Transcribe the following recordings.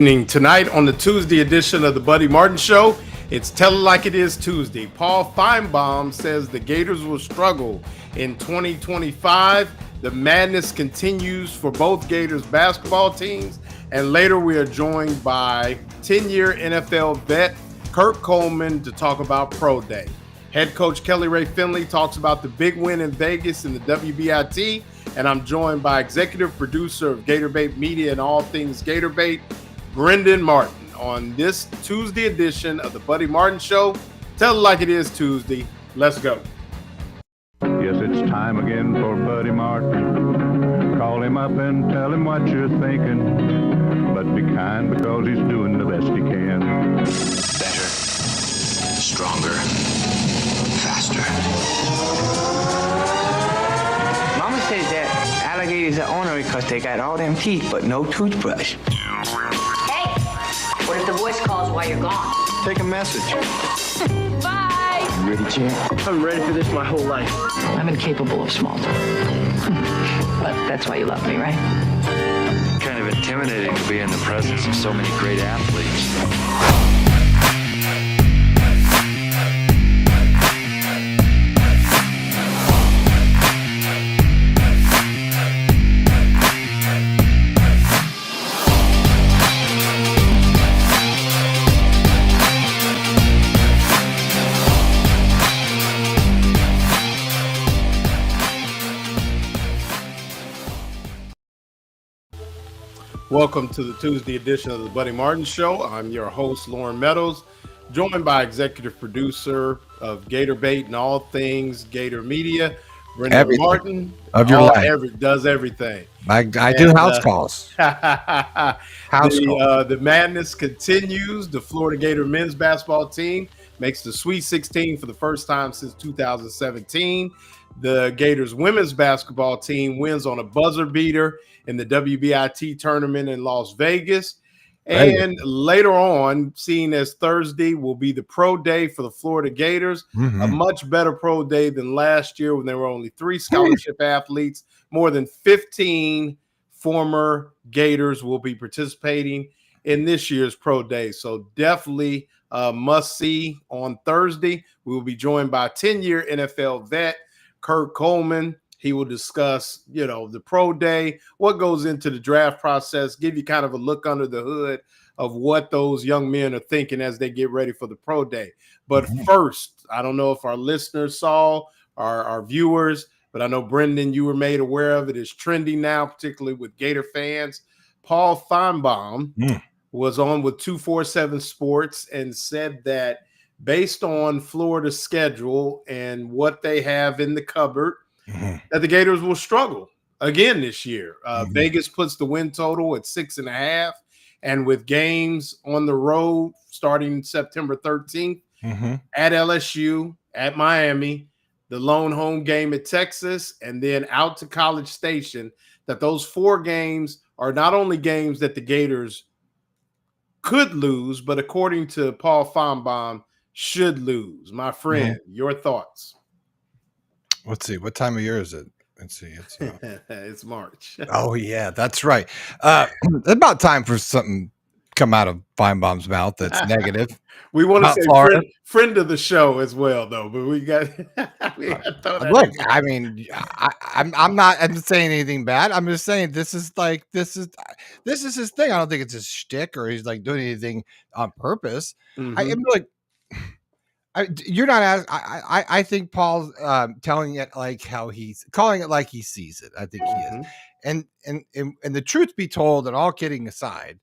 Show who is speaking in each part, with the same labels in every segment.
Speaker 1: Tonight on the Tuesday edition of the Buddy Martin Show, it's Tell It Like It Is Tuesday. Paul Finebaum says the Gators will struggle in 2025. The madness continues for both Gators basketball teams. And later we are joined by 10-year NFL vet Kurt Coleman to talk about Pro Day. Head coach Kelly Ray Finley talks about the big win in Vegas in the WBIT. And I'm joined by executive producer of GatorBait Media and all things GatorBait, Brendan Martin, on this Tuesday edition of the Buddy Martin Show. Tell it like it is Tuesday. Let's go.
Speaker 2: Yes, it's time again for Buddy Martin. Call him up and tell him what you're thinking. But be kind because he's doing the best he can.
Speaker 3: Better, stronger, faster.
Speaker 4: Mama says that alligators are ornery because they got all them teeth but no toothbrush.
Speaker 5: What if the voice calls while you're gone?
Speaker 4: Take a message.
Speaker 5: Bye!
Speaker 4: You ready, champ? I'm ready for this my whole life.
Speaker 5: I'm incapable of small talk. But that's why you love me, right?
Speaker 6: Kind of intimidating to be in the presence of so many great athletes.
Speaker 1: Welcome to the Tuesday edition of the Buddy Martin Show. I'm your host, Lauren Meadows, joined by executive producer of GatorBait and all things Gator Media, Brendan Martin.
Speaker 7: Of your life.
Speaker 1: Does everything.
Speaker 7: I do house calls.
Speaker 1: The madness continues. The Florida Gator men's basketball team makes the Sweet 16 for the first time since 2017. The Gators women's basketball team wins on a buzzer beater in the WBIT tournament in Las Vegas. And later on, seen as Thursday, will be the pro day for the Florida Gators. A much better pro day than last year when there were only 3 scholarship athletes. More than 15 former Gators will be participating in this year's pro day. So definitely must see on Thursday. We will be joined by 10-year NFL vet Kurt Coleman. He will discuss, the pro day, what goes into the draft process, give you kind of a look under the hood of what those young men are thinking as they get ready for the pro day. But first, I don't know if our listeners saw, our viewers, but I know, Brendan, you were made aware of it. It's trending now, particularly with Gator fans. Paul Finebaum was on with 247 Sports and said that based on Florida's schedule and what they have in the cupboard, that the Gators will struggle again this year. Vegas puts the win total at 6.5, and with games on the road starting September 13th at LSU, at Miami, the lone home game at Texas, and then out to College Station, that those 4 games are not only games that the Gators could lose, but according to Paul Finebaum, should lose. My friend, your thoughts?
Speaker 7: Let's see. What time of year is it? Let's see.
Speaker 1: It's March.
Speaker 7: Oh, yeah, that's right. About time for something come out of Finebaum's mouth that's negative.
Speaker 1: We want to say
Speaker 7: Florida.
Speaker 1: friend of the show as well, though. But we got
Speaker 7: look. I mean, I'm not saying anything bad. I'm just saying this is his thing. I don't think it's his shtick or he's like doing anything on purpose. I'm like. You're not as I think Paul's telling it like how he's calling it like he sees it. I think he is. And the truth be told, and all kidding aside,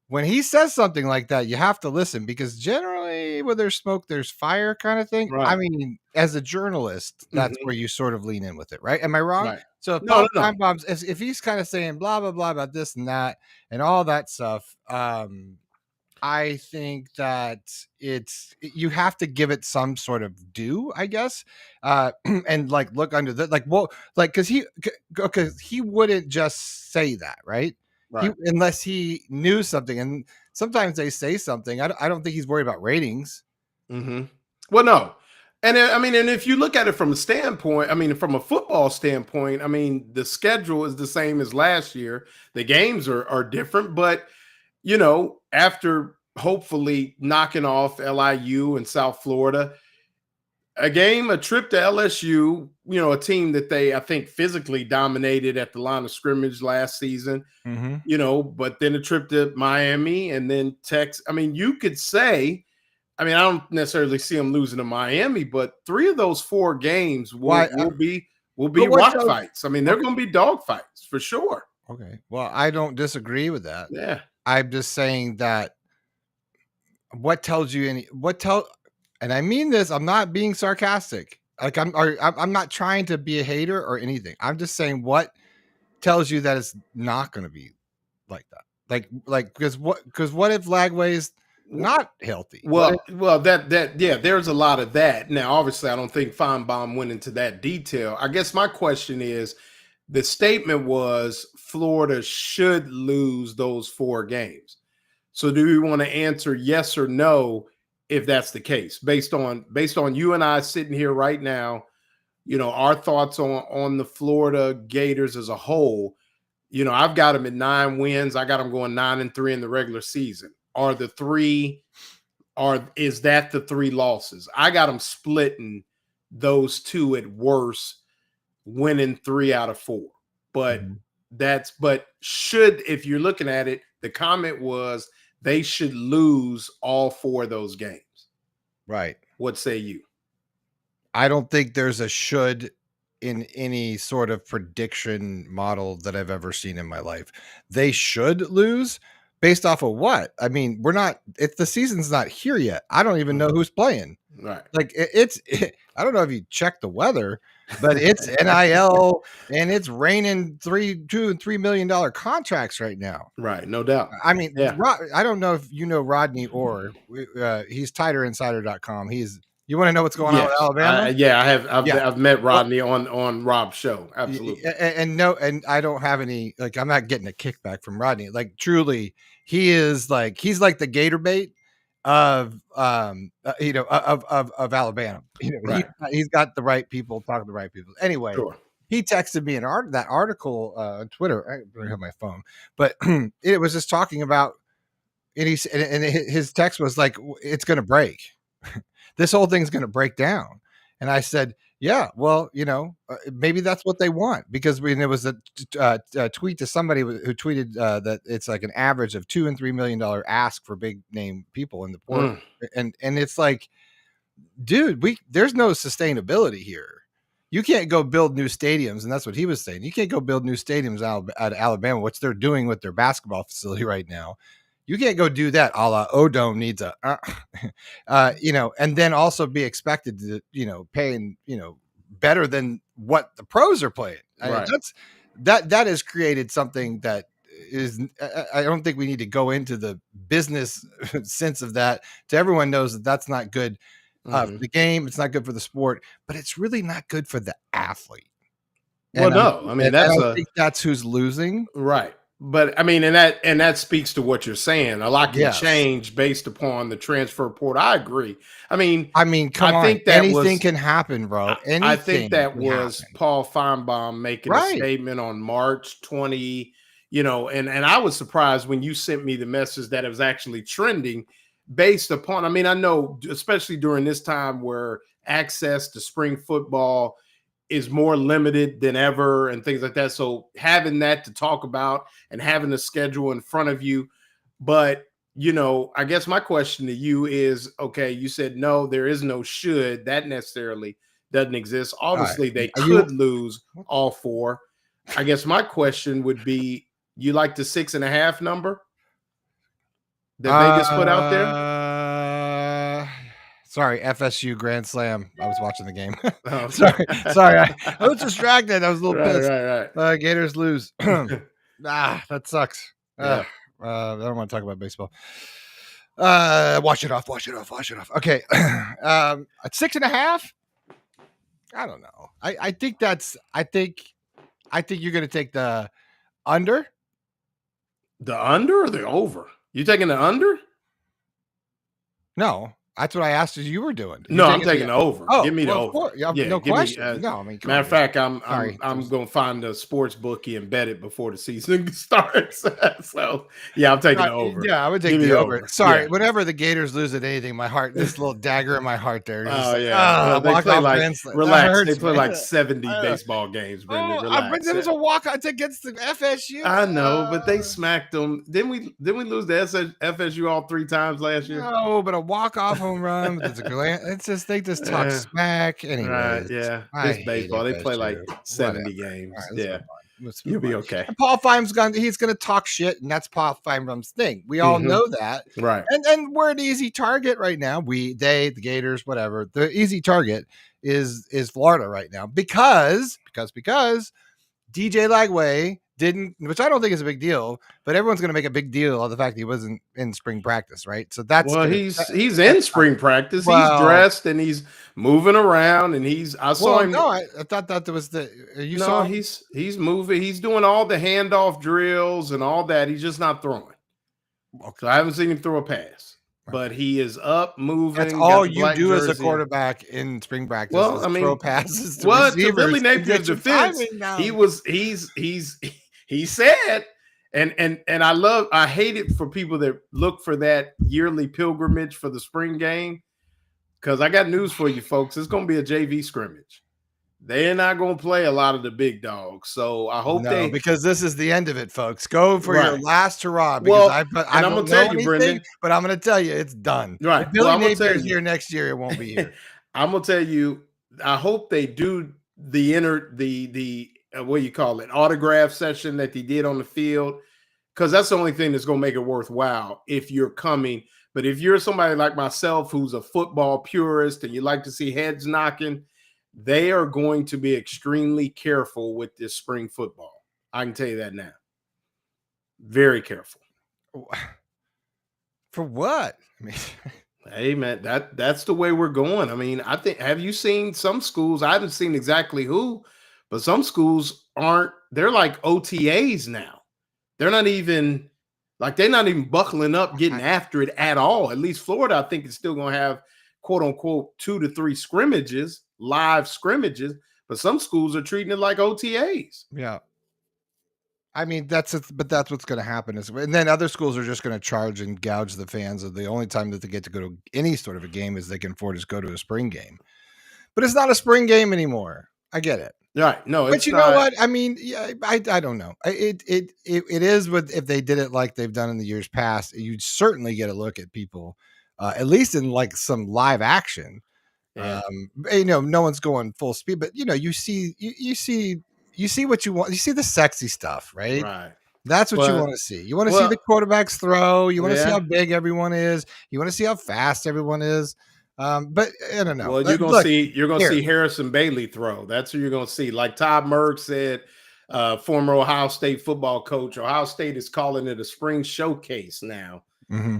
Speaker 7: when he says something like that, you have to listen, because generally where there's smoke, there's fire kind of thing. Right. I mean, as a journalist, that's where you sort of lean in with it, right? Am I wrong? Right. So if Paul Finebaum, if he's kind of saying blah blah blah about this and that and all that stuff, I think that you have to give it some sort of due, I guess, and like look under the because he wouldn't just say that, right? Unless he knew something, and sometimes they say something. I don't think he's worried about ratings.
Speaker 1: Well, no, and and if you look at it from a standpoint, from a football standpoint, the schedule is the same as last year. The games are different, but after hopefully knocking off LIU and South Florida, a trip to LSU, a team that I think physically dominated at the line of scrimmage last season,
Speaker 7: Mm-hmm.
Speaker 1: But then a trip to Miami and then Texas. I mean, you could say, I don't necessarily see them losing to Miami, but 3 of those 4 games will be rock fights. I mean, they're going to be dog fights for sure.
Speaker 7: Okay. Well, I don't disagree with that.
Speaker 1: Yeah.
Speaker 7: I'm just saying that what tells you and I mean this, I'm not being sarcastic. Like I'm not trying to be a hater or anything. I'm just saying what tells you that it's not going to be like that. Because what if Lagway's not healthy?
Speaker 1: Well, there's a lot of that. Now, obviously, I don't think Finebaum went into that detail. I guess my question is, the statement was Florida should lose those 4 games. So do we want to answer yes or no if that's the case, based on you and I sitting here right now, our thoughts on the Florida Gators as a whole? I've got them at 9 wins. I got them going 9-3 in the regular season. Is that the 3 losses? I got them splitting those 2 at worst, winning 3 out of 4. But if you're looking at it, the comment was they should lose all 4 of those games.
Speaker 7: Right.
Speaker 1: What say you?
Speaker 7: I don't think there's a should in any sort of prediction model that I've ever seen in my life. They should lose based off of what? I mean, if the season's not here yet, I don't even know who's playing.
Speaker 1: Right.
Speaker 7: Like I don't know if you check the weather, but it's NIL and it's raining $2 and $3 million contracts right now.
Speaker 1: Right. No doubt.
Speaker 7: I mean, yeah. I don't know if you know Rodney Orr. He's titerinsider.com. You want to know what's going on with Alabama?
Speaker 1: I've met Rodney on Rob's show. Absolutely.
Speaker 7: And I don't have any, like, I'm not getting a kickback from Rodney. Like, truly, he's like the Gator bait of Alabama. Right. He's got the right people talking to the right people. Anyway, sure. He texted me that article on Twitter. I don't have my phone, but it was just talking about, and his text was like, it's going to break. This whole thing's going to break down. And I said, yeah, well, maybe that's what they want, because there was a tweet to somebody who tweeted that it's like an average of $2 and $3 million ask for big name people in the portal. And it's like, dude, there's no sustainability here. You can't go build new stadiums. And that's what he was saying. You can't go build new stadiums out of Alabama, which they're doing with their basketball facility right now. You can't go do that. A la Odom needs and then also be expected to, paying, better than what the pros are playing. Right. That has created something that is, I don't think we need to go into the business sense of that. To everyone knows that that's not good for the game. It's not good for the sport, but it's really not good for the athlete.
Speaker 1: Well, no, I mean,
Speaker 7: I think that's who's losing.
Speaker 1: Right. But I mean, and that speaks to what you're saying. A lot can change based upon the transfer portal. I agree. I mean,
Speaker 7: come on. Think that anything can happen, bro.
Speaker 1: I think that was Paul Finebaum making a statement on March 20. And I was surprised when you sent me the message that it was actually trending based upon. I mean, I know, especially during this time where access to spring football is more limited than ever and things like that. So having that to talk about and having the schedule in front of you. But, I guess my question to you is, okay, you said, no, there is no should. That necessarily doesn't exist. Obviously, they could lose all 4. I guess my question would be, you like the 6.5 number that Vegas put out there?
Speaker 7: Sorry, FSU Grand Slam. I was watching the game. Oh, sorry. I was distracted. I was a little pissed. Right. Gators lose. That sucks. Yeah. I don't want to talk about baseball. Wash it off. Okay. At 6.5. I don't know. I think you're going to take the under.
Speaker 1: The under or the over? You taking the under?
Speaker 7: No. That's what I asked you were doing.
Speaker 1: No, I'm taking the over.
Speaker 7: Oh,
Speaker 1: Give me the
Speaker 7: well, of
Speaker 1: over.
Speaker 7: course. Yeah,
Speaker 1: Yeah,
Speaker 7: no
Speaker 1: give me.
Speaker 7: question. No, I mean, come
Speaker 1: Matter
Speaker 7: on,
Speaker 1: of fact,
Speaker 7: sorry.
Speaker 1: I'm gonna find a sports bookie and bet it before the season starts. So yeah, I'm taking the over.
Speaker 7: Yeah, I would take
Speaker 1: Give me
Speaker 7: the over. Sorry,
Speaker 1: Yeah.
Speaker 7: whenever the Gators lose at anything, my heart, this little dagger in my heart there, is just
Speaker 1: Oh
Speaker 7: like,
Speaker 1: yeah. Well, they
Speaker 7: walk
Speaker 1: play
Speaker 7: off
Speaker 1: like
Speaker 7: wins. That
Speaker 1: relax. They
Speaker 7: hurts,
Speaker 1: play
Speaker 7: man.
Speaker 1: like 70
Speaker 7: Uh,
Speaker 1: baseball games, Brendan.
Speaker 7: but
Speaker 1: Relax.
Speaker 7: there was a walk out against the FSU.
Speaker 1: I know, but they smacked them. Didn't we lose the FSU all 3 times last year?
Speaker 7: No, but a walk-off home run. It's just they just talk smack.
Speaker 1: Right,
Speaker 7: Anyways,
Speaker 1: yeah.
Speaker 7: I
Speaker 1: It's
Speaker 7: hate
Speaker 1: baseball. They play like
Speaker 7: FSU.
Speaker 1: 70
Speaker 7: Whatever. All
Speaker 1: games.
Speaker 7: right, let's
Speaker 1: Yeah.
Speaker 7: move on. Let's
Speaker 1: You'll
Speaker 7: move
Speaker 1: be
Speaker 7: on.
Speaker 1: okay.
Speaker 7: And Paul Feim's he's gonna talk shit, and that's Paul Feim's thing. We all
Speaker 1: Mhm.
Speaker 7: know that.
Speaker 1: Right.
Speaker 7: And we're an easy target right now. The Gators, whatever. The easy target is Florida right now because DJ Lagway didn't, which I don't think is a big deal, but everyone's going to make a big deal of the fact that he wasn't in spring practice, right? So that's
Speaker 1: Well, he's in spring practice.
Speaker 7: Well,
Speaker 1: he's dressed and he's moving around and I saw him.
Speaker 7: No, I thought that there was you saw him?
Speaker 1: He's moving. He's doing all the handoff drills and all that. He's just not throwing.
Speaker 7: Okay.
Speaker 1: So I haven't seen him throw a pass. But he is up, moving.
Speaker 7: That's all you do
Speaker 1: jersey.
Speaker 7: as a quarterback in spring practice.
Speaker 1: Well, I mean,
Speaker 7: throw passes to
Speaker 1: what
Speaker 7: receivers.
Speaker 1: to Billy Napier's defense, he said, and I hate it for people that look for that yearly pilgrimage for the spring game, because I got news for you folks. It's going to be a JV scrimmage. They're not going to play a lot of the big dogs. So I hope
Speaker 7: because this is the end of it, folks. Go for your last hurrah.
Speaker 1: Because
Speaker 7: I'm
Speaker 1: going to tell you, Brendan,
Speaker 7: but I'm going to tell you it's done.
Speaker 1: Right.
Speaker 7: If Billy Napier's here next year, it won't be here.
Speaker 1: I'm going to tell you, I hope they do the what do you call it, autograph session that they did on the field, because that's the only thing that's going to make it worthwhile if you're coming. But if you're somebody like myself who's a football purist and you like to see heads knocking, they are going to be extremely careful with this spring football. I can tell you that now. Very careful.
Speaker 7: For what? I mean,
Speaker 1: hey man, that's the way we're going. I mean, I think, have you seen some schools? I haven't seen exactly who, but some schools they're like OTAs now. They're not even buckling up, getting after it at all. At least Florida, I think, is still going to have quote unquote 2 to 3 scrimmages, live scrimmages, but some schools are treating it like OTAs.
Speaker 7: Yeah. I mean, that's what's going to happen and then other schools are just going to charge and gouge the fans. Of the only time that they get to go to any sort of a game is they can afford to go to a spring game, but it's not a spring game anymore. I get it.
Speaker 1: Right. No,
Speaker 7: but you know what? I mean, yeah, I don't know. It is if they did it like they've done in the years past, you'd certainly get a look at people, at least in like some live action.
Speaker 1: Yeah.
Speaker 7: No one's going full speed, but you see what you want. You see the sexy stuff, right?
Speaker 1: Right.
Speaker 7: That's what you want to see. You want to see the quarterbacks throw. You want to see how big everyone is. You want to see how fast everyone is. But I don't know.
Speaker 1: Well, you're gonna see Harrison Bailey throw. That's what you're gonna see. Like Todd Merck said, former Ohio State football coach. Ohio State is calling it a spring showcase now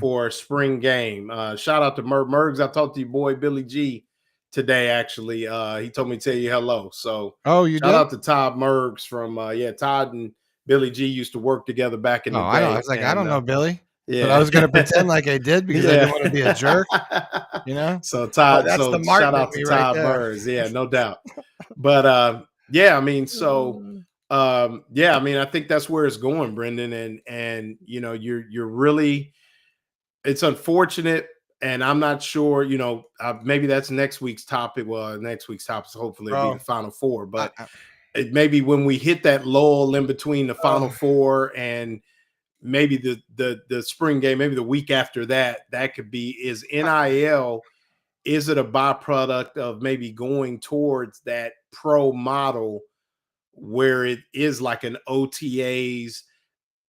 Speaker 1: for a spring game. Shout out to Mergs. I talked to your boy Billy G today. Actually, he told me to tell you hello. So,
Speaker 7: shout
Speaker 1: out to Todd Mergs from Todd and Billy G used to work together back in the day.
Speaker 7: I know. I was like, I don't know Billy.
Speaker 1: Yeah,
Speaker 7: but I was going to pretend like I did because I didn't want to be a jerk, So Todd,
Speaker 1: that's the shout out to Todd Burrs. Yeah, no doubt. But I mean, I think that's where it's going, Brendan. And you're really, it's unfortunate, and I'm not sure. Maybe that's next week's topic. Well, next week's topic hopefully will be the Final Four, but it maybe when we hit that lull in between the Final Four and maybe the spring game, maybe the week after that could be, is NIL, is it a byproduct of maybe going towards that pro model where it is like an OTAs,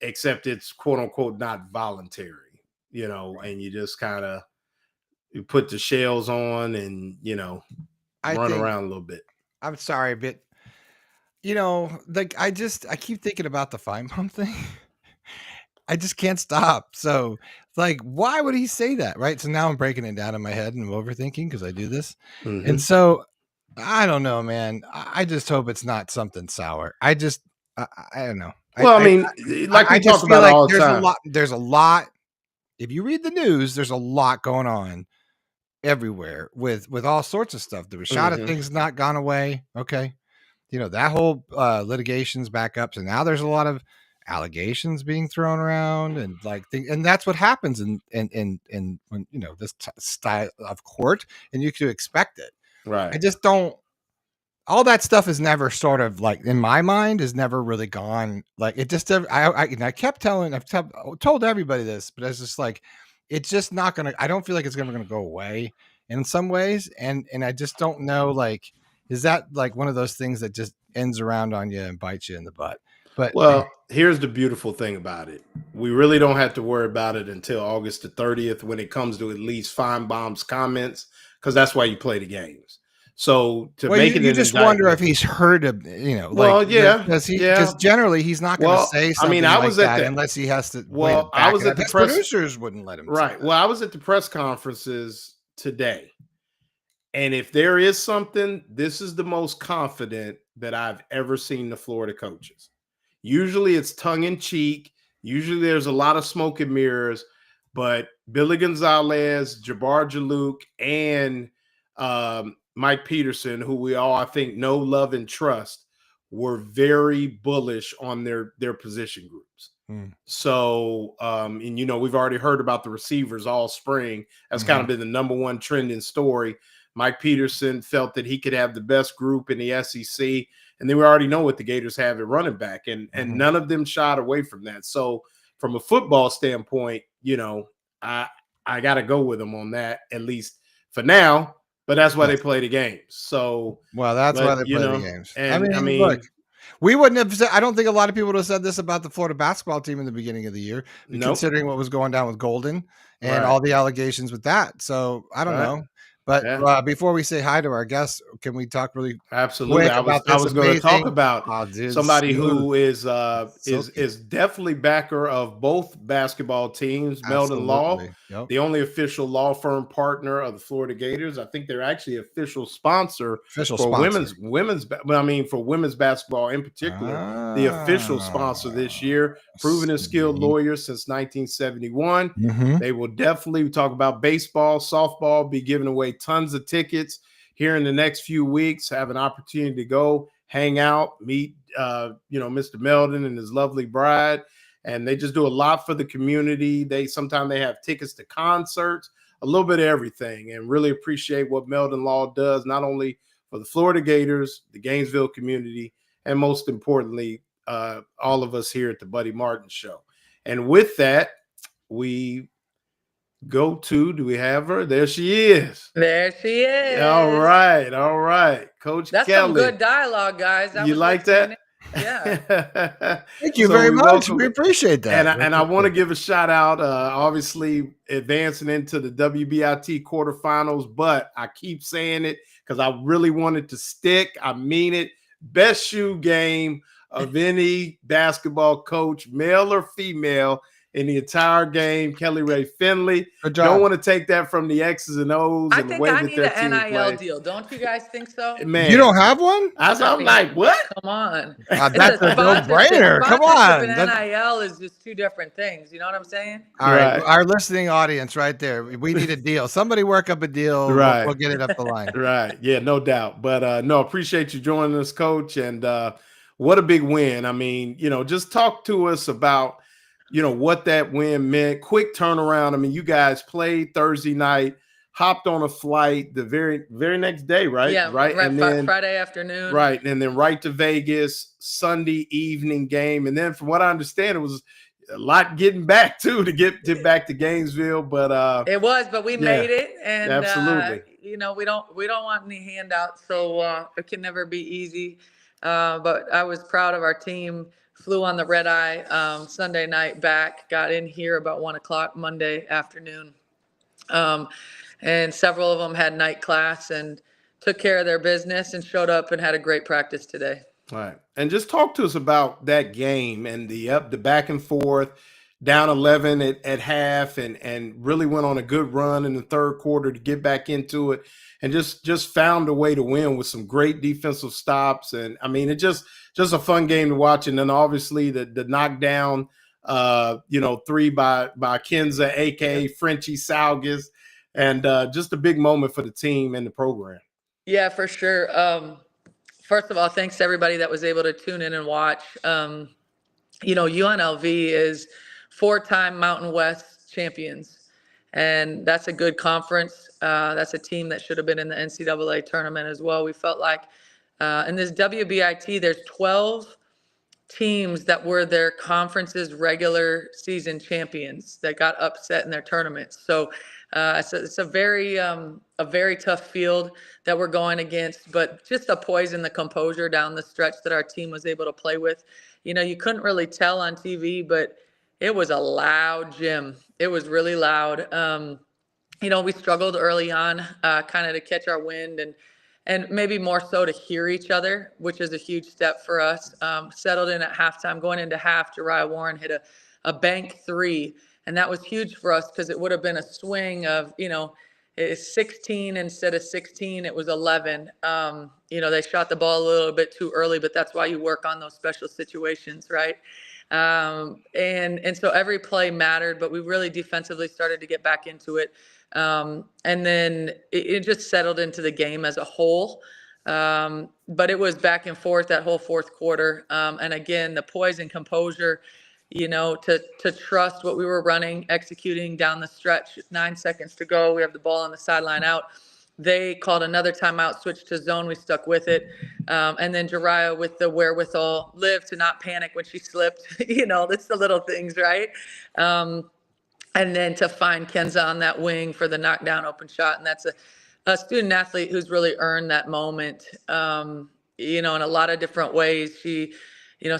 Speaker 1: except it's quote unquote not voluntary, and you just kind of you put the shells on and run around a little bit.
Speaker 7: I'm sorry, but I keep thinking about the Finebaum thing. I just can't stop. So, why would he say that? Right. So now I'm breaking it down in my head and I'm overthinking because I do this. And so I don't know, man. I just hope it's not something sour. I don't know.
Speaker 1: Well, I mean, like we talk about all the time.
Speaker 7: There's a lot. If you read the news, there's a lot going on everywhere with all sorts of stuff. The Rashada
Speaker 1: Mhm.
Speaker 7: thing's not gone away. Okay. That whole litigation's back up. So now there's a lot of allegations being thrown around and and that's what happens in when this style of court, and you could expect it.
Speaker 1: Right.
Speaker 7: I just don't. All that stuff is never sort of in my mind is never really gone. It just I kept told everybody this, but it's just it's just not gonna. I don't feel like it's gonna go away in some ways, and I just don't know. Is that one of those things that just ends around on you and bites you in the butt? But
Speaker 1: Well, here's the beautiful thing about it. We really don't have to worry about it until August the 30th when it comes to at least Finebaum's comments, because that's why you play the games. So to make it
Speaker 7: you
Speaker 1: an
Speaker 7: just wonder
Speaker 1: indictment,
Speaker 7: if he's heard of
Speaker 1: well, yeah,
Speaker 7: because generally he's not going to say something that unless he has to.
Speaker 1: Well, I was at the
Speaker 7: his
Speaker 1: press.
Speaker 7: Producers wouldn't let him.
Speaker 1: Right. Well, I was at the press conferences today, and if there is something, this is the most confident that I've ever seen the Florida coaches. Usually it's tongue in cheek. Usually there's a lot of smoke and mirrors, but Billy Gonzalez, Jabbar Jalouk, and Mike Peterson, who we all, I think, know, love, and trust, were very bullish on their position groups. So, and we've already heard about the receivers all spring. That's kind of been the number one trending story. Mike Peterson felt that he could have the best group in the SEC. And then we already know what the Gators have at running back, and none of them shied away from that. So from a football standpoint, I got to go with them on that, at least for now. But that's why they play the games. So
Speaker 7: that's why they play the games.
Speaker 1: And
Speaker 7: I mean, look, we wouldn't have said. I don't think a lot of people would have said this about the Florida basketball team in the beginning of the year, considering what was going down with Golden and all the allegations with that. So I don't know. But before we say hi to our guests, can we talk really
Speaker 1: absolutely
Speaker 7: quick
Speaker 1: I was going to talk about somebody who is definitely backer of both basketball teams, Meldon Law, the only official law firm partner of the Florida Gators. I think they're actually official sponsor for women's basketball in particular, the official sponsor this year, proven and skilled lawyer since 1971. They will definitely talk about baseball, softball, be giving away tons of tickets here in the next few weeks. Have an opportunity to go hang out, meet Mr. Meldon and his lovely bride, and they just do a lot for the community. Sometimes they have tickets to concerts, a little bit of everything, and really appreciate what Meldon Law does, not only for the Florida Gators, the Gainesville community, and most importantly, all of us here at the Buddy Martin Show. And with that, we go to, do we have her? There she is.
Speaker 8: There she is.
Speaker 1: All right. Coach
Speaker 8: That's
Speaker 1: Kelly.
Speaker 8: Some good dialogue, guys.
Speaker 1: You like that?
Speaker 8: Yeah.
Speaker 7: Thank you very much. We appreciate that.
Speaker 1: And I want to give a shout out, obviously advancing into the WBIT quarterfinals, but I keep saying it because I really wanted to stick. I mean it. Best shoe game of any basketball coach, male or female, in the entire game. Kelly Ray Finley. Don't want to take that from the X's and O's.
Speaker 8: I think I need an NIL deal. Don't you guys think so?
Speaker 1: Man,
Speaker 7: you don't have one?
Speaker 1: I'm like, what?
Speaker 8: Come on.
Speaker 7: That's a no-brainer. Come on.
Speaker 8: NIL is just two different things. You know what I'm saying?
Speaker 7: All right. Our listening audience right there. We need a deal. Somebody work up a deal.
Speaker 1: Right.
Speaker 7: We'll get it up the line.
Speaker 1: Right. Yeah, no doubt. But no, appreciate you joining us, Coach. And what a big win. I mean, just talk to us about what that win meant. Quick turnaround. I mean, you guys played Thursday night, hopped on a flight the very next day, right?
Speaker 8: Yeah,
Speaker 1: right. And then
Speaker 8: Friday afternoon.
Speaker 1: Right. And then right to Vegas, Sunday evening game. And then from what I understand, it was a lot getting back to get back to Gainesville. But
Speaker 8: it was, but we made it. And
Speaker 1: absolutely.
Speaker 8: We don't want any handouts, so it can never be easy. But I was proud of our team. Flew on the red eye Sunday night back, got in here about 1:00 Monday afternoon. And several of them had night class and took care of their business and showed up and had a great practice today.
Speaker 1: All right. And just talk to us about that game and the back and forth, down 11 at half, and really went on a good run in the third quarter to get back into it, and just found a way to win with some great defensive stops. And I mean, it just a fun game to watch. And then obviously the knockdown, 3 by Kenza, aka Frenchie Salgas. and just a big moment for the team and the program.
Speaker 8: Yeah, for sure. First of all, thanks to everybody that was able to tune in and watch. UNLV is 4-time Mountain West champions, and that's a good conference. That's a team that should have been in the NCAA tournament as well. We felt like in this WBIT, there's 12 teams that were their conference's regular season champions that got upset in their tournaments. So it's a very tough field that we're going against, but just the poise and the composure down the stretch that our team was able to play with. You couldn't really tell on TV, but it was a loud gym. It was really loud. We struggled early on, kind of to catch our wind and maybe more so to hear each other, which is a huge step for us. Settled in at halftime. Going into half, Jariah Warren hit a bank three, and that was huge for us because it would have been a swing of, it's 16 instead of 16. It was 11. They shot the ball a little bit too early, but that's why you work on those special situations, right? And so every play mattered, but we really defensively started to get back into it. And then it just settled into the game as a whole. But it was back and forth that whole fourth quarter. And again, the poise and composure, to trust what we were running, executing down the stretch, 9 seconds to go. We have the ball on the sideline out. They called another timeout, switched to zone. We stuck with it. And then Jariah with the wherewithal, Liv to not panic when she slipped. That's the little things, right? And then to find Kenza on that wing for the knockdown open shot. And that's a student athlete who's really earned that moment, in a lot of different ways. She,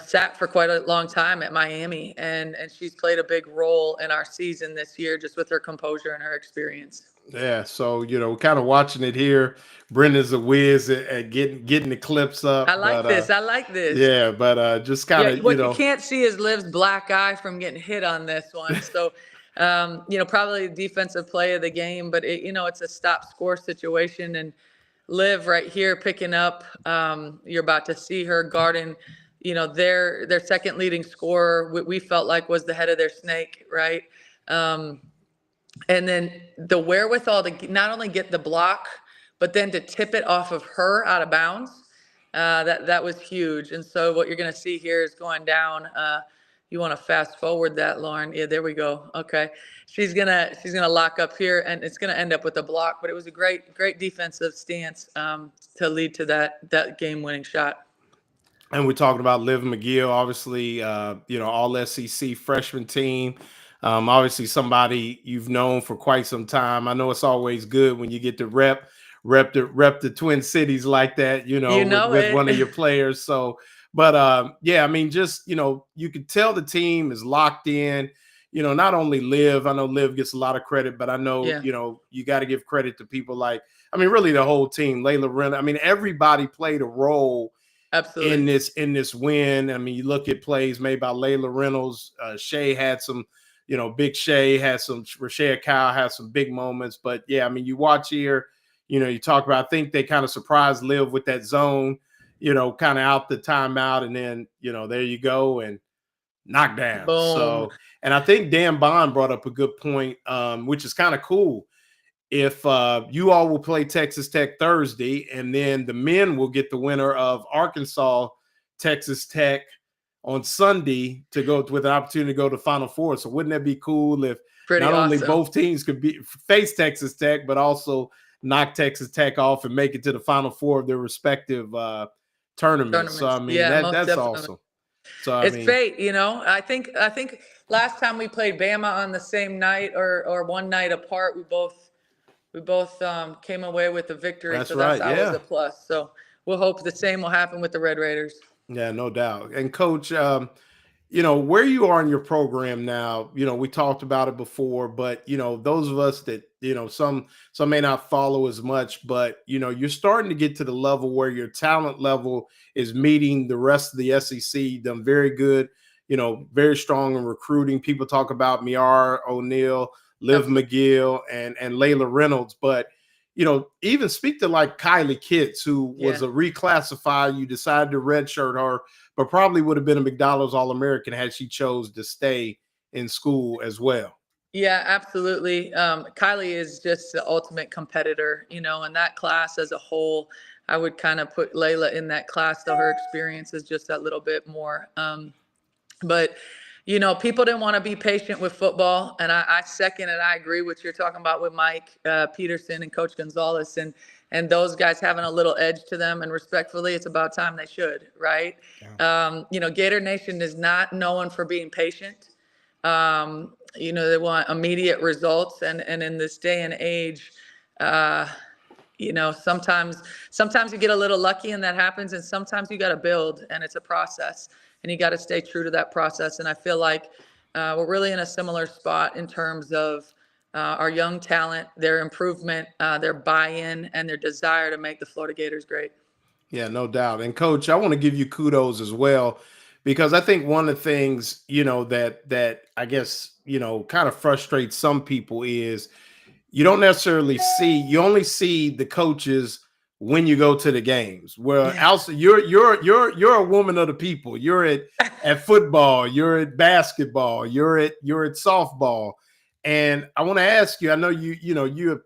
Speaker 8: sat for quite a long time at Miami, and she's played a big role in our season this year just with her composure and her experience.
Speaker 1: Yeah, so kind of watching it here. Brenda's a whiz at getting the clips up.
Speaker 8: I like this.
Speaker 1: Yeah, but just kind of
Speaker 8: what you can't see is Liv's black eye from getting hit on this one. So, probably defensive play of the game, but it's a stop score situation, and Liv right here picking up. You're about to see her guarding. Their second leading scorer. We felt like was the head of their snake, right? And then the wherewithal to not only get the block, but then to tip it off of her out of bounds. That was huge. And so what you're going to see here is going down. You want to fast forward that, Lauren? Yeah, there we go. Okay, she's gonna lock up here, and it's gonna end up with a block. But it was a great defensive stance to lead to that game-winning shot.
Speaker 1: And we're talking about Liv McGill, obviously, all SEC freshman team. Obviously somebody you've known for quite some time. I know it's always good when you get to rep the Twin Cities like that, with one of your players. So, but yeah, I mean, just, you could tell the team is locked in, not only Liv. I know Liv gets a lot of credit, but I know, you got to give credit to people like, really the whole team, Layla Reynolds. Everybody played a role. Absolutely. In this win. You look at plays made by Layla Reynolds. Shay had some, Big Shay had some, Rashea Kyle had some big moments. But yeah, you watch here, you talk about, I think they kind of surprised Liv with that zone, kind of out the timeout, and then, there you go, and knockdown.
Speaker 8: Boom.
Speaker 1: So, and I think Dan Bond brought up a good point, which is kind of cool. If you all will play Texas Tech Thursday, and then the men will get the winner of Arkansas, Texas Tech on Sunday to go with an opportunity to go to Final Four. So wouldn't that be cool if only both teams could face Texas Tech, but also knock Texas Tech off and make it to the Final Four of their respective tournaments. So that's awesome. So
Speaker 8: it's fate, I think last time we played Bama on the same night or one night apart, we both came away with a victory.
Speaker 1: That's
Speaker 8: so
Speaker 1: right.
Speaker 8: That was a plus. So we'll hope the same will happen with the Red Raiders.
Speaker 1: Yeah, no doubt. And Coach, where you are in your program now, we talked about it before, but, those of us that, some may not follow as much, but, you're starting to get to the level where your talent level is meeting the rest of the SEC. Done very good, very strong in recruiting. People talk about Miara O'Neal, Liv McGill, and Layla Reynolds, but even speak to like Kylie Kitts, who was a reclassifier. You decided to redshirt her, but probably would have been a McDonald's All-American had she chose to stay in school as well.
Speaker 8: Yeah, absolutely. Kylie is just the ultimate competitor, and that class as a whole, I would kind of put Layla in that class, though her experience is just that little bit more. But people didn't want to be patient with football, and I second and I agree with what you're talking about with Mike Peterson and Coach Gonzalez and those guys having a little edge to them. And respectfully, it's about time they should, right?
Speaker 7: Yeah.
Speaker 8: Gator Nation is not known for being patient. They want immediate results, and in this day and age, uh, sometimes you get a little lucky and that happens, and sometimes you got to build, and it's a process, and you got to stay true to that process. And I feel like we're really in a similar spot in terms of our young talent, their improvement, their buy-in, and their desire to make the Florida Gators great.
Speaker 1: Yeah, no doubt. And coach, I want to give you kudos as well, because I think one of the things, that I guess, kind of frustrates some people is you only see the coaches when you go to the games. Well,
Speaker 8: Yeah.
Speaker 1: also you're a woman of the people. You're at football, you're at basketball, you're at softball. And I want to ask you, I know you're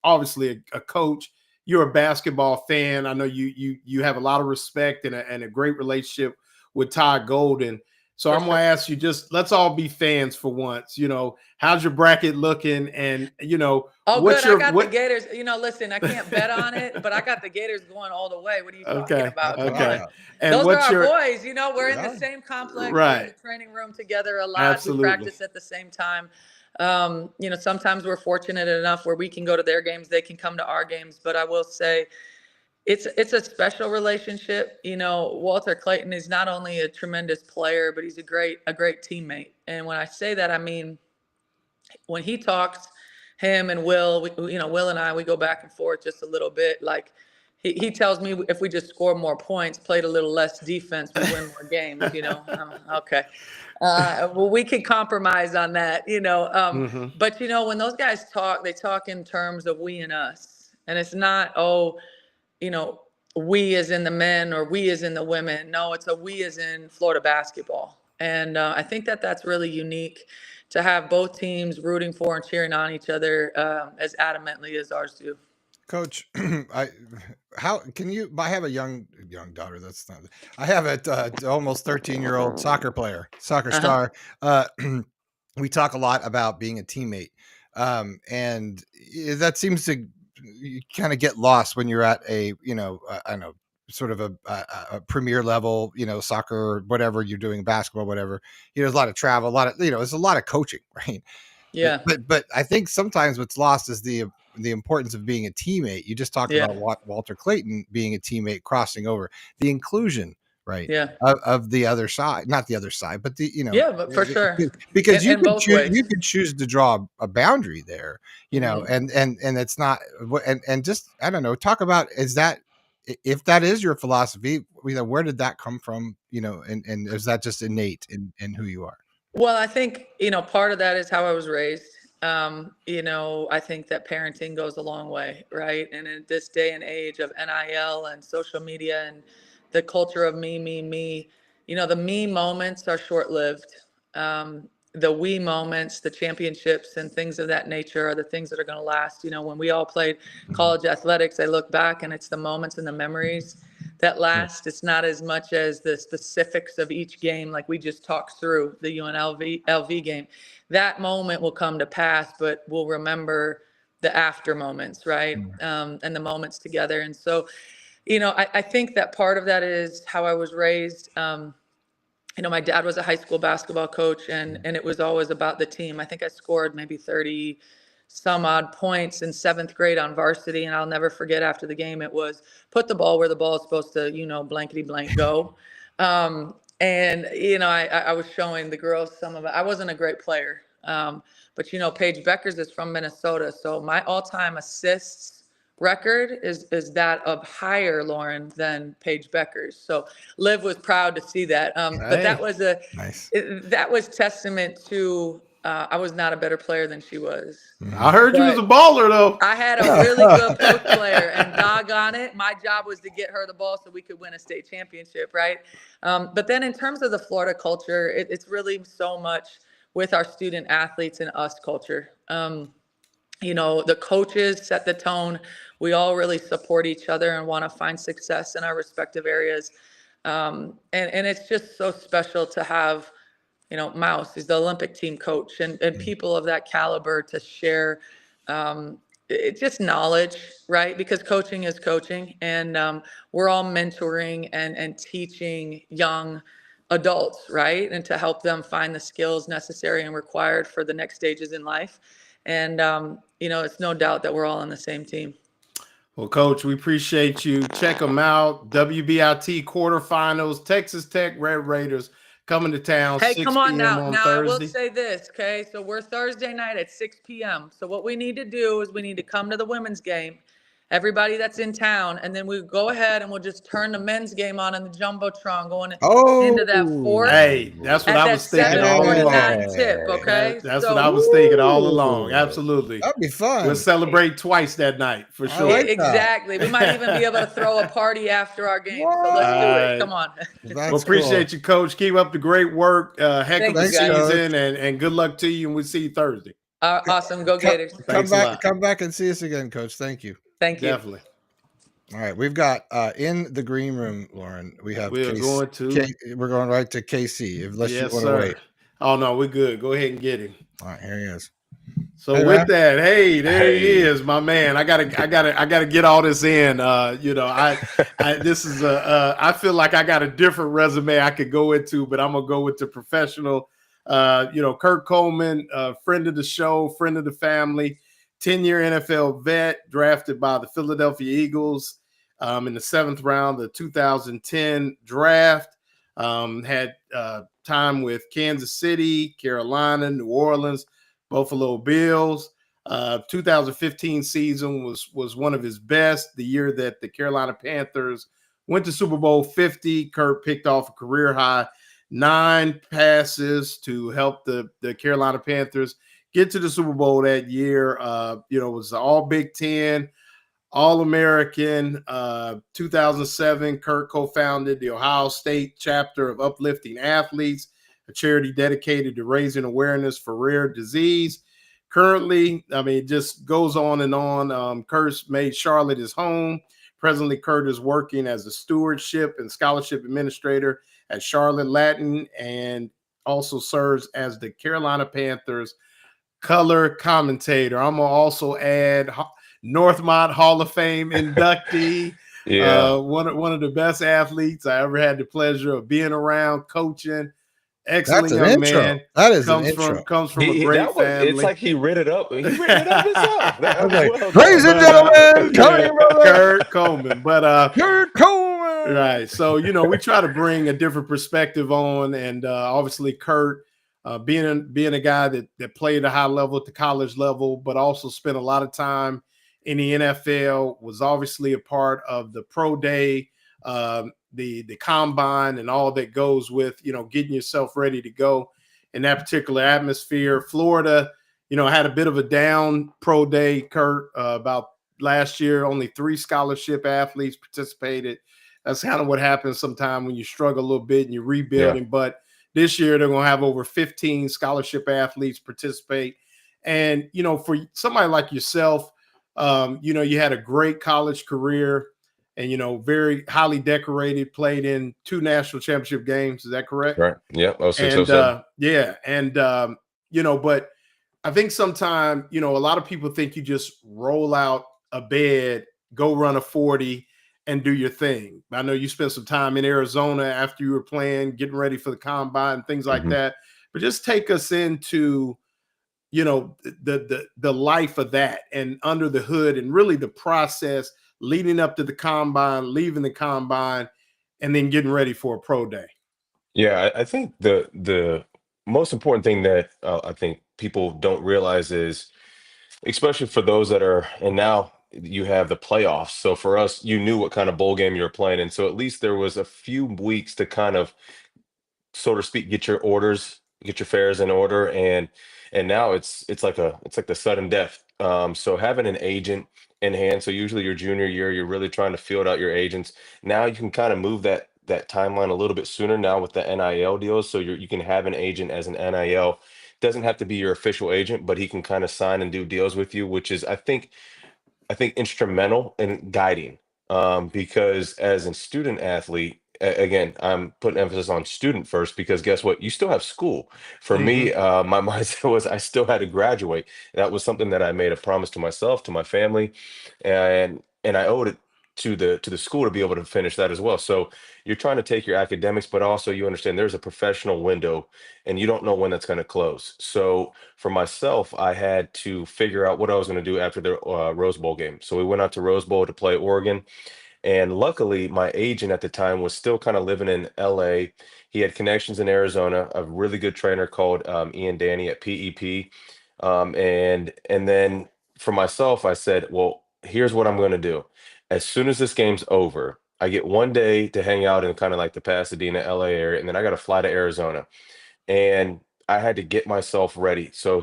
Speaker 1: obviously a coach. You're a basketball fan. I know you have a lot of respect and a great relationship with Todd Golden. So I'm going to ask you, just let's all be fans for once. How's your bracket looking? And
Speaker 8: Oh,
Speaker 1: what's
Speaker 8: good. I got
Speaker 1: the
Speaker 8: the Gators. Listen, I can't bet on it, but I got the Gators going all the way. What are you talking about? Come on.
Speaker 1: And
Speaker 8: Those are
Speaker 1: what's
Speaker 8: our
Speaker 1: your
Speaker 8: boys. We're in the same complex. We're in
Speaker 1: right?
Speaker 8: the training room together a lot.
Speaker 1: Absolutely.
Speaker 8: We practice at the same time. Sometimes we're fortunate enough where we can go to their games, they can come to our games. But I will say, it's a special relationship. Walter Clayton is not only a tremendous player, but he's a great teammate. And when I say that, I mean, when he talks, him and Will, Will and I, we go back and forth just a little bit. Like he tells me if we just score more points, played a little less defense, we win more games. Okay. Well, we can compromise on that.
Speaker 1: Mhm.
Speaker 8: But when those guys talk, they talk in terms of we and us, and it's not we as in the men or we as in the women. No, it's a we as in Florida basketball. And I think that's really unique to have both teams rooting for and cheering on each other as adamantly as ours do.
Speaker 7: Coach, how can you? I have a young daughter. That's not. I have a almost 13-year-old soccer player, soccer
Speaker 8: Uh-huh.
Speaker 7: star. We talk a lot about being a teammate, and that seems to kind of get lost when you're at a I don't know, sort of a premier level, soccer, whatever you're doing, basketball, whatever. There's a lot of travel, a lot of there's a lot of coaching, right?
Speaker 8: Yeah.
Speaker 7: But I think sometimes what's lost is the importance of being a teammate. You just talked
Speaker 8: Yeah.
Speaker 7: about Walter Clayton being a teammate, crossing over, the inclusion, right?
Speaker 8: Yeah.
Speaker 7: Of the other side, not the other side, but
Speaker 8: Yeah, but for sure.
Speaker 7: because
Speaker 8: In both ways.
Speaker 7: you could choose to draw a boundary there,
Speaker 8: Mhm.
Speaker 7: and it's not, and just, I don't know, talk about, is that, if that is your philosophy, where did that come from, and is that just innate in who you are?
Speaker 8: Well, I think, part of that is how I was raised. I think that parenting goes a long way, right? And in this day and age of NIL and social media and the culture of me, the me moments are short lived. The we moments, the championships and things of that nature are the things that are going to last. When we all played college athletics, I look back and it's the moments and the memories that last. It's not as much as the specifics of each game, like we just talked through the UNLV LV game. That moment will come to pass, but we'll remember the after moments, right? And the moments together. And so, I think that part of that is how I was raised. My dad was a high school basketball coach, and it was always about the team. I think I scored maybe 30 some odd points in 7th grade on varsity, and I'll never forget, after the game, it was put the ball where the ball is supposed to, blankety blank go. And I was showing the girls some of it. I wasn't a great player, but Paige Beckers is from Minnesota, so my all-time assists record is that of higher, Lauren, than Paige Beckers. So Liv was proud to see that. But that was
Speaker 7: Nice.
Speaker 8: that was testament to I was not a better player than she was.
Speaker 1: I heard you was a
Speaker 8: But
Speaker 1: baller though.
Speaker 8: I had a really good post player, and doggone it, my job was to get her the ball so we could win a state championship, right? But then in terms of the Florida culture, it's really so much with our student athletes and us culture. The coaches set the tone. We all really support each other and want to find success in our respective areas. And it's just so special to have, Mouse is the Olympic team coach, and people of that caliber to share it's just knowledge, right? Because coaching is coaching, and we're all mentoring and teaching young adults, right? And to help them find the skills necessary and required for the next stages in life. And, it's no doubt that we're all on the same team.
Speaker 1: Well, Coach, we appreciate you. Check them out. WBIT quarterfinals, Texas Tech Red Raiders coming to town.
Speaker 8: Hey,
Speaker 1: 6
Speaker 8: come on
Speaker 1: p.m.
Speaker 8: now.
Speaker 1: on
Speaker 8: Now, I will
Speaker 1: Thursday.
Speaker 8: say this, okay? So we're Thursday night at 6 p.m. So what we need to do is we need to come to the women's game, everybody that's in town, and then we go ahead and we'll just turn the men's game on in the Jumbotron going into that fourth.
Speaker 1: Hey, that's what
Speaker 8: at
Speaker 1: I
Speaker 8: that
Speaker 1: was thinking all
Speaker 8: 7:49
Speaker 1: along.
Speaker 8: tip, okay?
Speaker 1: That's
Speaker 8: So-
Speaker 1: what I was thinking all along. Absolutely.
Speaker 7: That'd be fun.
Speaker 1: We'll celebrate twice that night for sure.
Speaker 7: like that.
Speaker 8: Exactly. We might even be able to throw a party after our game. So let's do it. Come on.
Speaker 7: That's
Speaker 1: Well, appreciate you, Coach. Keep up the great work. Heck
Speaker 8: Thank
Speaker 1: of a
Speaker 8: you, guys.
Speaker 1: season, and good luck to you. And we'll see you Thursday.
Speaker 8: Awesome. Go Gators.
Speaker 1: Thanks a lot.
Speaker 7: Come back and see us again, Coach. Thank you.
Speaker 8: Thank you.
Speaker 1: Definitely.
Speaker 7: All right, we've got in the green room, Lauren. We have
Speaker 1: We're going to.
Speaker 7: we're going right to KC. Unless
Speaker 1: Yes,
Speaker 7: you want
Speaker 1: sir.
Speaker 7: to wait.
Speaker 1: Oh no, we're good. Go ahead and get him.
Speaker 7: All right, here he is.
Speaker 1: So
Speaker 7: Hey,
Speaker 1: with
Speaker 7: man.
Speaker 1: that, there he is, my man. I gotta get all this in. This is I feel like I got a different resume I could go into, but I'm gonna go with the professional. Kurt Coleman, friend of the show, friend of the family, 10-year NFL vet, drafted by the Philadelphia Eagles in the 7th round, the 2010 draft. Had time with Kansas City, Carolina, New Orleans, Buffalo Bills. 2015 season was one of his best. The year that the Carolina Panthers went to Super Bowl 50, Kurt picked off a career high 9 passes to help the Carolina Panthers get to the Super Bowl that year. It was all Big Ten, All-American. 2007, Kurt co-founded the Ohio State chapter of Uplifting Athletes, a charity dedicated to raising awareness for rare disease. Currently, it just goes on and on. Kurt's made Charlotte his home. Presently, Kurt is working as a stewardship and scholarship administrator at Charlotte Latin, and also serves as the Carolina Panthers color commentator. I'm going to also add Northmont Hall of Fame inductee. One of the best athletes I ever had the pleasure of being around, coaching. Excellent young
Speaker 7: intro.
Speaker 1: Man.
Speaker 7: That is
Speaker 1: comes
Speaker 7: an intro.
Speaker 1: from comes from a great family.
Speaker 9: It's like he read it up. He read it up himself.
Speaker 7: Ladies and gentlemen,
Speaker 1: Kurt Coleman. But
Speaker 7: Kurt Coleman.
Speaker 1: Right. So, we try to bring a different perspective on, and obviously Kurt, being a guy that played at a high level at the college level, but also spent a lot of time in the NFL, was obviously a part of the pro day, the combine, and all that goes with, getting yourself ready to go in that particular atmosphere. Florida, had a bit of a down pro day, Kurt, about last year. Only 3 scholarship athletes participated. That's kind of what happens sometimes when you struggle a little bit and you're rebuilding. Yeah. But this year they're going to have over 15 scholarship athletes participate. And, for somebody like yourself, you had a great college career and, very highly decorated, played in 2 national championship games. Is that correct?
Speaker 9: Right. Yeah.
Speaker 1: But I think sometimes, a lot of people think you just roll out a bed, go run a 40 and do your thing. I know you spent some time in Arizona after you were playing, getting ready for the combine, things like that. But just take us into, the life of that and under the hood, and really the process leading up to the combine, leaving the combine, and then getting ready for a pro day.
Speaker 9: Yeah, I think the most important thing that I think people don't realize is, especially for those that are, and now you have the playoffs. So for us, you knew what kind of bowl game you were playing. And so at least there was a few weeks to kind of, so to speak, get your orders, get your affairs in order. And now it's like the sudden death. So having an agent in hand, so usually your junior year, you're really trying to field out your agents. Now you can kind of move that timeline a little bit sooner now with the NIL deals. So you can have an agent as an NIL doesn't have to be your official agent, but he can kind of sign and do deals with you, which is I think instrumental in guiding. Because as a student athlete, again, I'm putting emphasis on student first because guess what? You still have school. For me,
Speaker 1: Hmm.
Speaker 9: my mindset was I still had to graduate. That was something that I made a promise to myself, to my family, and I owed it to the school to be able to finish that as well. So you're trying to take your academics, but also you understand there's a professional window, and you don't know when that's going to close. So for myself, I had to figure out what I was going to do after the Rose Bowl game. So we went out to Rose Bowl to play Oregon. And luckily, my agent at the time was still kind of living in LA. He had connections in Arizona, a really good trainer called Ian Danny at PEP. And then for myself, I said, well, here's what I'm going to do. As soon as this game's over, I get one day to hang out in kind of like the Pasadena, LA area, and then I got to fly to Arizona. And I had to get myself ready. So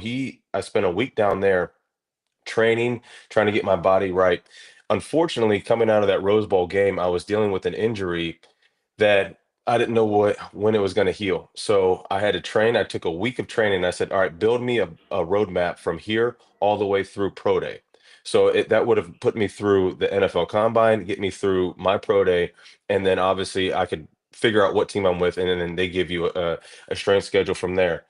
Speaker 9: I spent a week down there training, trying to get my body right. Unfortunately, coming out of that Rose Bowl game, I was dealing with an injury that I didn't know when it was going to heal. So I had to train. I took a week of training. I said, all right, build me a roadmap from here all the way through pro day. So that would have put me through the NFL combine, get me through my pro day, and then obviously I could figure out what team I'm with, and then they give you a strength schedule from there.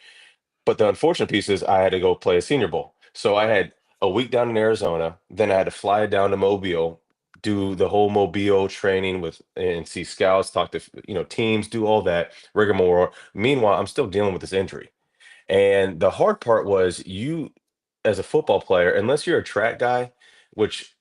Speaker 9: But the unfortunate piece is I had to go play a Senior Bowl. So I had a week down in Arizona, then I had to fly down to Mobile, do the whole Mobile training with and see scouts, talk to teams, do all that rigmarole. Meanwhile, I'm still dealing with this injury. And the hard part was you as a football player, unless you're a track guy, which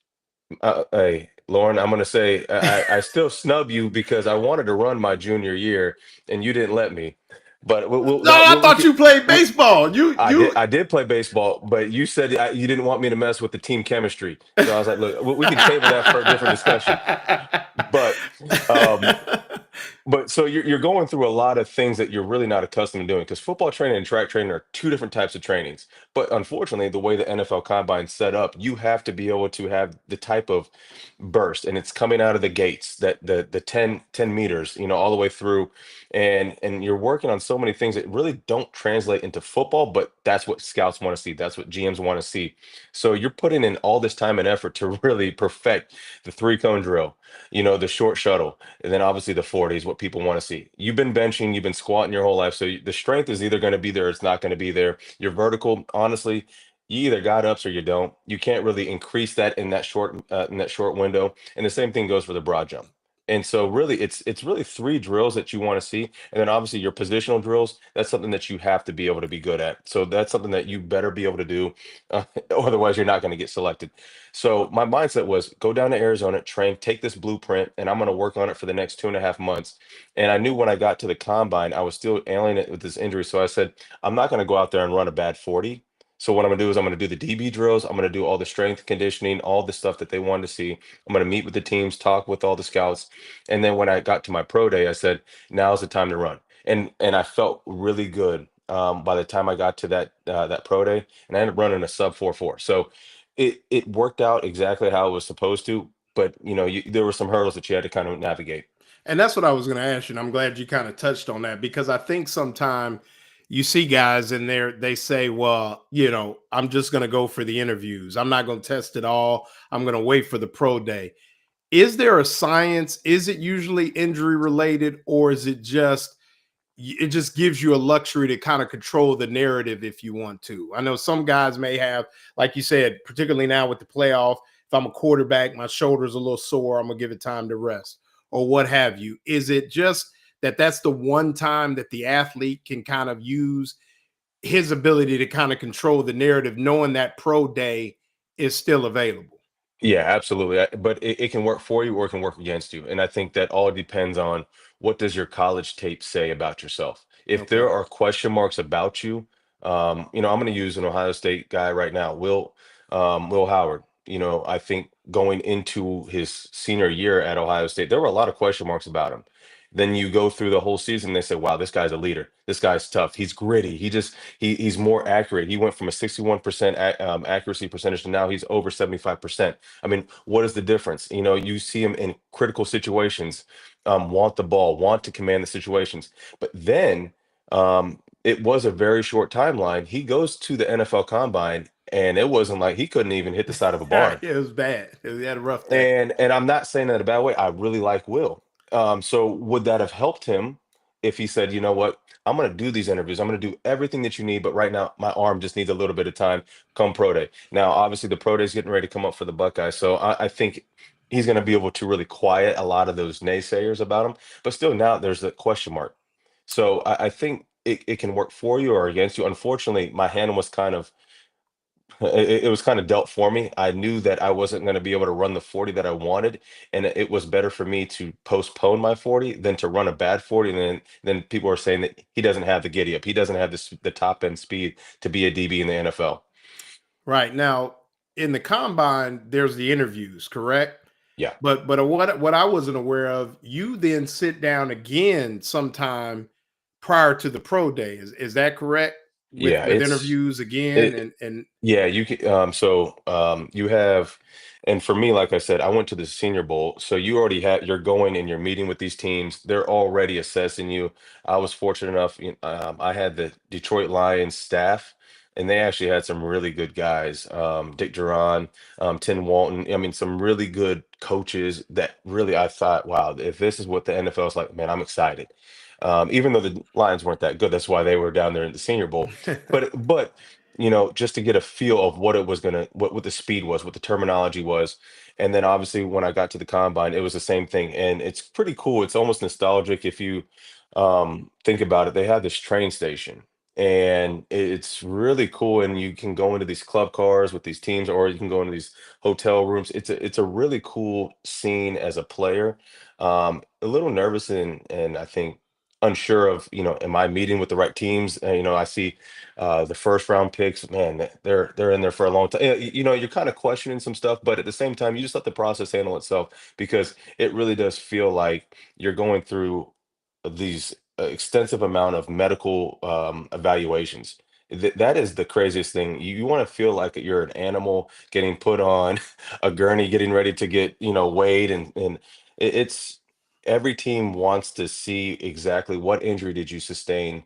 Speaker 9: hey, Lauren, I'm going to say I still snub you because I wanted to run my junior year and you didn't let me. But
Speaker 1: No, I
Speaker 9: we
Speaker 1: thought
Speaker 9: could.
Speaker 1: you played baseball. You
Speaker 9: I did.
Speaker 1: you.
Speaker 9: I did play baseball, but you said you didn't want me to mess with the team chemistry. So I was like, look, we can table that for a different discussion. But um, but so you're going through a lot of things that you're really not accustomed to doing because football training and track training are two different types of trainings. But unfortunately, the way the NFL Combine's set up, you have to be able to have the type of burst, and it's coming out of the gates that the 10 meters, all the way through, and you're working on so many things that really don't translate into football, but that's what scouts want to see. That's what GMs want to see. So you're putting in all this time and effort to really perfect the three cone drill, the short shuttle, and then obviously the 40 is what people want to see. You've been benching, you've been squatting your whole life. So the strength is either going to be there or it's not going to be there. Your vertical, honestly, you either got ups or you don't. You can't really increase that in that short window. And the same thing goes for the broad jump. And so really it's really three drills that you want to see. And then obviously your positional drills, that's something that you have to be able to be good at. So that's something that you better be able to do. Otherwise you're not going to get selected. So my mindset was go down to Arizona, train, take this blueprint, and I'm going to work on it for the next 2.5 months. And I knew when I got to the combine, I was still ailing it with this injury. So I said, I'm not going to go out there and run a bad 40. So what I'm going to do is I'm going to do the DB drills. I'm going to do all the strength conditioning, all the stuff that they wanted to see. I'm going to meet with the teams, talk with all the scouts. And then when I got to my pro day, I said, now's the time to run. And I felt really good by the time I got to that pro day, and I ended up running a sub 4.4. So it worked out exactly how it was supposed to, but there were some hurdles that you had to kind of navigate.
Speaker 1: And that's what I was going to ask you. And I'm glad you kind of touched on that because I think sometime you see guys in there, they say, well, I'm just going to go for the interviews. I'm not going to test it all. I'm going to wait for the pro day. Is there a science? Is it usually injury related, or is it just gives you a luxury to kind of control the narrative if you want to? I know some guys may have, like you said, particularly now with the playoff, if I'm a quarterback, my shoulder's a little sore, I'm going to give it time to rest or what have you. Is it just that that's the one time that the athlete can kind of use his ability to kind of control the narrative, knowing that pro day is still available?
Speaker 9: Yeah, absolutely. But it can work for you or it can work against you. And I think that all depends on what does your college tape say about yourself. If
Speaker 1: Okay.
Speaker 9: there are question marks about you, I'm going to use an Ohio State guy right now, Will Howard. I think going into his senior year at Ohio State, there were a lot of question marks about him. Then you go through the whole season, they say, wow, this guy's a leader. This guy's tough. He's gritty. He's more accurate. He went from a 61% accuracy percentage to now he's over 75%. I mean, what is the difference? You see him in critical situations, want the ball, want to command the situations. But then it was a very short timeline. He goes to the NFL Combine, and it wasn't like he couldn't even hit the side of a barn.
Speaker 1: It was bad. He had a rough day.
Speaker 9: And I'm not saying that in a bad way. I really like Will. So would that have helped him if he said, you know what, I'm going to do these interviews. I'm going to do everything that you need, but right now my arm just needs a little bit of time. Come pro day. Now, obviously, the pro day is getting ready to come up for the Buckeyes, so I think he's going to be able to really quiet a lot of those naysayers about him. But still, now there's a question mark. So I think it can work for you or against you. Unfortunately, my hand was kind of it was kind of dealt for me. I knew that I wasn't going to be able to run the 40 that I wanted, and it was better for me to postpone my 40 than to run a bad 40. And then people are saying that he doesn't have the giddy up, he doesn't have the top end speed to be a DB in the NFL.
Speaker 1: Right now, in the combine, there's the interviews, correct?
Speaker 9: Yeah,
Speaker 1: But what I wasn't aware of, you then sit down again sometime prior to the pro day. Is that correct? With
Speaker 9: yeah,
Speaker 1: interviews again
Speaker 9: it
Speaker 1: and
Speaker 9: Yeah, you can. You have, and for me, like I said, I went to the Senior Bowl, so you already had. You're going and you're meeting with these teams. They're already assessing you. I was fortunate enough. I had the Detroit Lions staff, and they actually had some really good guys. Dick Duran, Tim Walton. I mean, some really good coaches that really I thought, wow, if this is what the NFL is like, man, I'm excited. Even though the Lions weren't that good, that's why they were down there in the Senior Bowl. But just to get a feel of what it was gonna, what the speed was, what the terminology was. And then obviously when I got to the combine, it was the same thing. And it's pretty cool. It's almost nostalgic if you think about it. They have this train station and it's really cool. And you can go into these club cars with these teams, or you can go into these hotel rooms. It's a really cool scene as a player. A little nervous and I think unsure of, am I meeting with the right teams? I see the first round picks, man, they're in there for a long time. You're kind of questioning some stuff, but at the same time, you just let the process handle itself because it really does feel like you're going through these extensive amount of medical evaluations. That is the craziest thing. You want to feel like you're an animal getting put on a gurney, getting ready to get, weighed, and it's every team wants to see exactly what injury did you sustain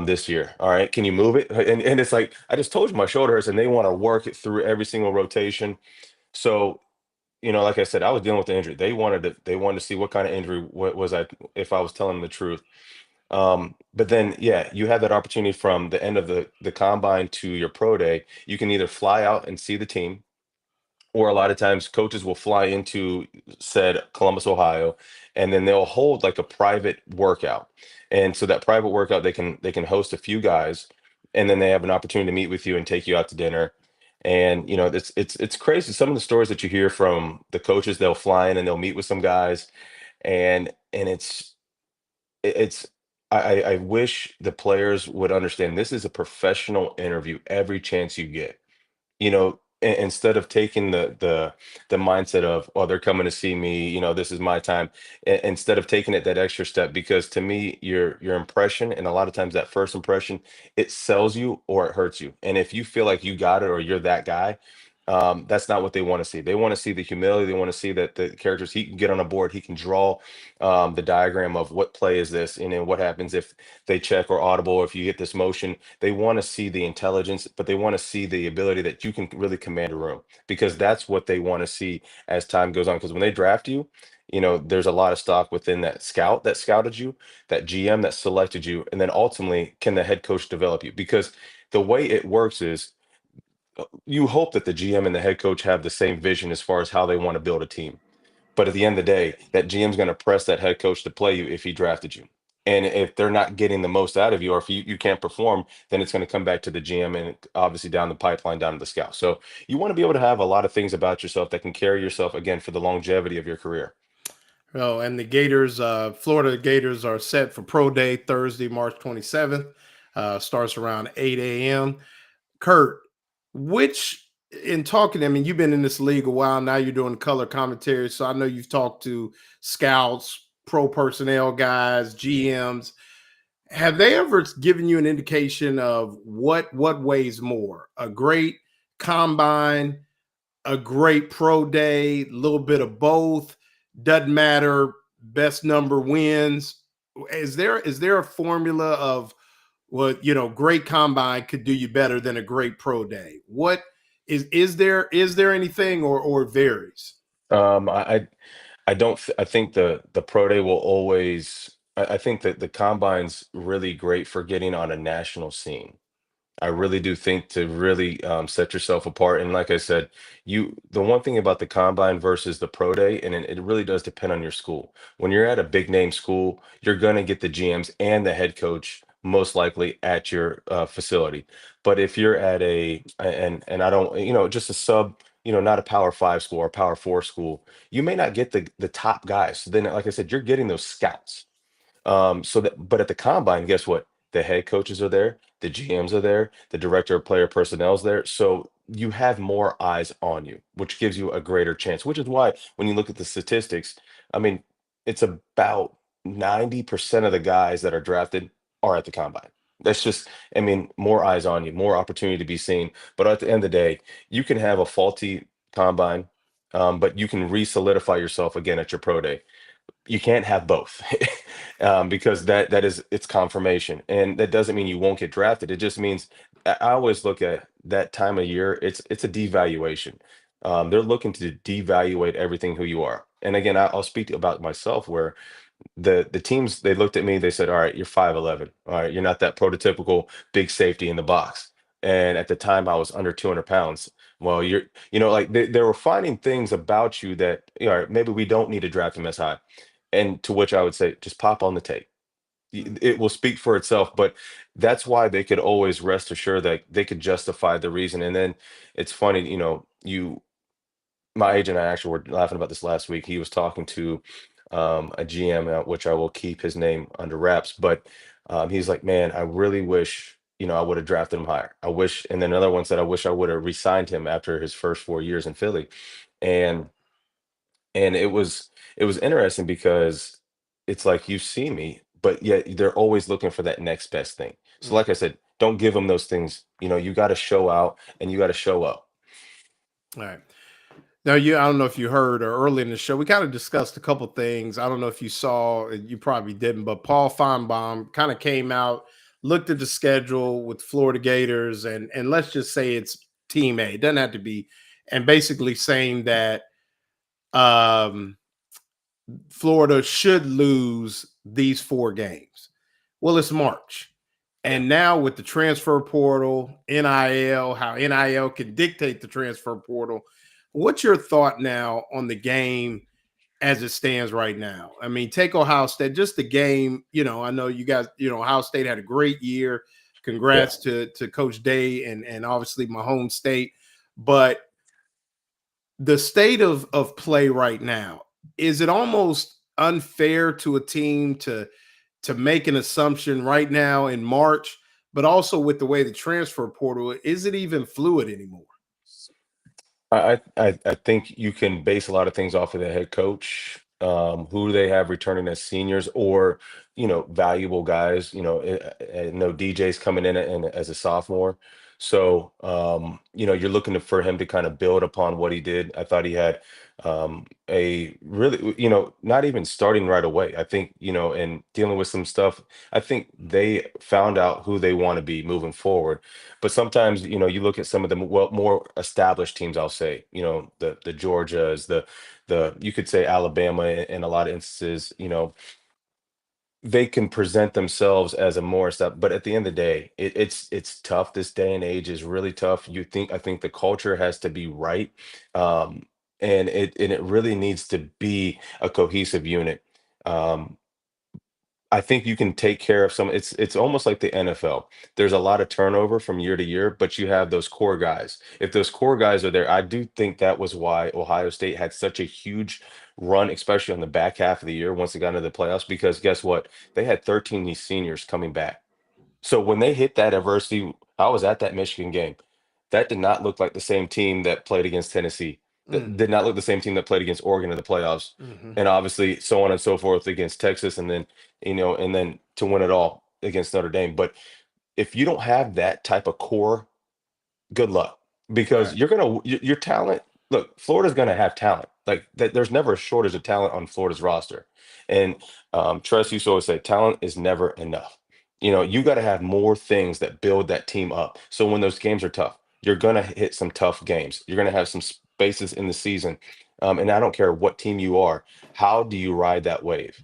Speaker 9: this year. All right, can you move it? And it's like I just told you my shoulder hurts, and they want to work it through every single rotation. So like I said, I was dealing with the injury. They wanted to see what kind of injury was I if I was telling them the truth. But then yeah, you have that opportunity from the end of the combine to your pro day. You can either fly out and see the team, or a lot of times coaches will fly into said Columbus, Ohio, and then they'll hold like a private workout. And so that private workout, they can host a few guys, and then they have an opportunity to meet with you and take you out to dinner. And it's crazy. Some of the stories that you hear from the coaches, they'll fly in and they'll meet with some guys, and it's I wish the players would understand this is a professional interview every chance you get. Instead of taking the mindset of, oh, they're coming to see me, this is my time. Instead of taking it that extra step, because to me, your impression, and a lot of times that first impression, it sells you or it hurts you. And if you feel like you got it or you're that guy, that's not what they want to see. They want to see the humility. They want to see that the characters, he can get on a board, he can draw the diagram of what play is this, and then what happens if they check or audible, if you get this motion. They want to see the intelligence, but they want to see the ability that you can really command a room, because that's what they want to see as time goes on. Because when they draft you, there's a lot of stock within that scout that scouted you, that GM that selected you, and then ultimately, can the head coach develop you? Because the way it works is you hope that the GM and the head coach have the same vision as far as how they want to build a team. But at the end of the day, that GM's going to press that head coach to play you if he drafted you. And if they're not getting the most out of you, or if you can't perform, then it's going to come back to the GM and obviously down the pipeline, down to the scout. So you want to be able to have a lot of things about yourself that can carry yourself again for the longevity of your career.
Speaker 1: oh, and the Gators, Florida Gators are set for pro day Thursday, March 27th. Starts around 8 a.m. Kurt, which in talking, I mean, you've been in this league a while now. You're doing color commentary, so I know you've talked to scouts, pro personnel guys, GMs. Have they ever given you an indication of what weighs more? A great combine, a great pro day, a little bit of both, doesn't matter, best number wins. Is there a formula of well, great combine could do you better than a great pro day. What is there anything or varies?
Speaker 9: I don't. I think the pro day will always. I think that the combine's really great for getting on a national scene. I really do think to really set yourself apart. And like I said, the one thing about the combine versus the pro day, and it really does depend on your school. When you're at a big name school, you're going to get the GMs and the head coach most likely at your facility. But if you're at and I don't, just a sub, not a Power Five school or Power Four school, you may not get the top guys. So then, like I said, you're getting those scouts. But at the combine, guess what? The head coaches are there, the GMs are there, the director of player personnel is there. So you have more eyes on you, which gives you a greater chance, which is why when you look at the statistics, I mean, it's about 90% of the guys that are drafted are at the combine. That's just, I mean, more eyes on you, more opportunity to be seen. But at the end of the day, you can have a faulty combine, but you can re-solidify yourself again at your pro day. You can't have both because that is it's confirmation, and that doesn't mean you won't get drafted. It just means I always look at that time of year. It's a devaluation. They're looking to devaluate everything who you are. And again, I'll speak about myself where the teams they looked at me, they said, "All right, you're 5'11. All right, you're not that prototypical big safety in the box." And at the time, I was under 200 pounds. Well, like they were finding things about you that, all right, maybe we don't need to draft him as high. And to which I would say, just pop on the tape. It will speak for itself. But that's why they could always rest assured that they could justify the reason. And then it's funny, my agent and I actually were laughing about this last week. He was talking to a GM, which I will keep his name under wraps, but he's like, man, I really wish, I would have drafted him higher. I wish, and then another one said, I wish I would have re-signed him after his first 4 years in Philly. And it was interesting because it's like you see me, but yet they're always looking for that next best thing. So,
Speaker 1: Mm.
Speaker 9: like I said, don't give them those things. You got to show out and you got to show up.
Speaker 1: All right. Now, I don't know if you heard or early in the show, we kind of discussed a couple things. I don't know if you saw, you probably didn't, but Paul Finebaum kind of came out, looked at the schedule with Florida Gators, and let's just say it's Team A. It doesn't have to be, and basically saying that um, Florida should lose these 4 games. Well, it's March. And now with the transfer portal, NIL, how NIL can dictate the transfer portal, what's your thought now on the game as it stands right now? I mean, take Ohio State, just the game. I know you guys, Ohio State had a great year.
Speaker 9: Yeah.
Speaker 1: Congrats to Coach Day and obviously my home state. But the state of play right now, is it almost unfair to a team to make an assumption right now in March, but also with the way the transfer portal, is it even fluid anymore?
Speaker 9: I think you can base a lot of things off of the head coach, who they have returning as seniors or valuable guys. I know DJ's coming in as a sophomore, so you're looking for him to kind of build upon what he did. I thought he had a really not even starting right away. I think and dealing with some stuff. I think they found out who they want to be moving forward. But sometimes, you look at some of the more established teams, I'll say, the Georgias, the you could say Alabama in a lot of instances, they can present themselves as a more established, but at the end of the day, it's tough. This day and age is really tough. I think the culture has to be right. Um, and it really needs to be a cohesive unit. Um, I think you can take care of some. It's almost like the NFL. There's a lot of turnover from year to year, but you have those core guys. If those core guys are there, I do think that was why Ohio State had such a huge run, especially on the back half of the year once they got into the playoffs. Because guess what? They had 13 these seniors coming back. So when they hit that adversity, I was at that Michigan game. That did not look like the same team that played against Tennessee. That
Speaker 1: Mm,
Speaker 9: did not look the same team that played against Oregon in the playoffs.
Speaker 1: mhm.
Speaker 9: And obviously so on and so forth against Texas and then, and then to win it all against Notre Dame. But if you don't have that type of core, good luck because
Speaker 1: Right.
Speaker 9: your talent. Look, Florida's gonna have talent. Like that, there's never a shortage of talent on Florida's roster. And Tress used to always say, talent is never enough. you got to have more things that build that team up. So when those games are tough, you're going to hit some tough games. You're going to have some spaces in the season. And I don't care what team you are, how do you ride that wave?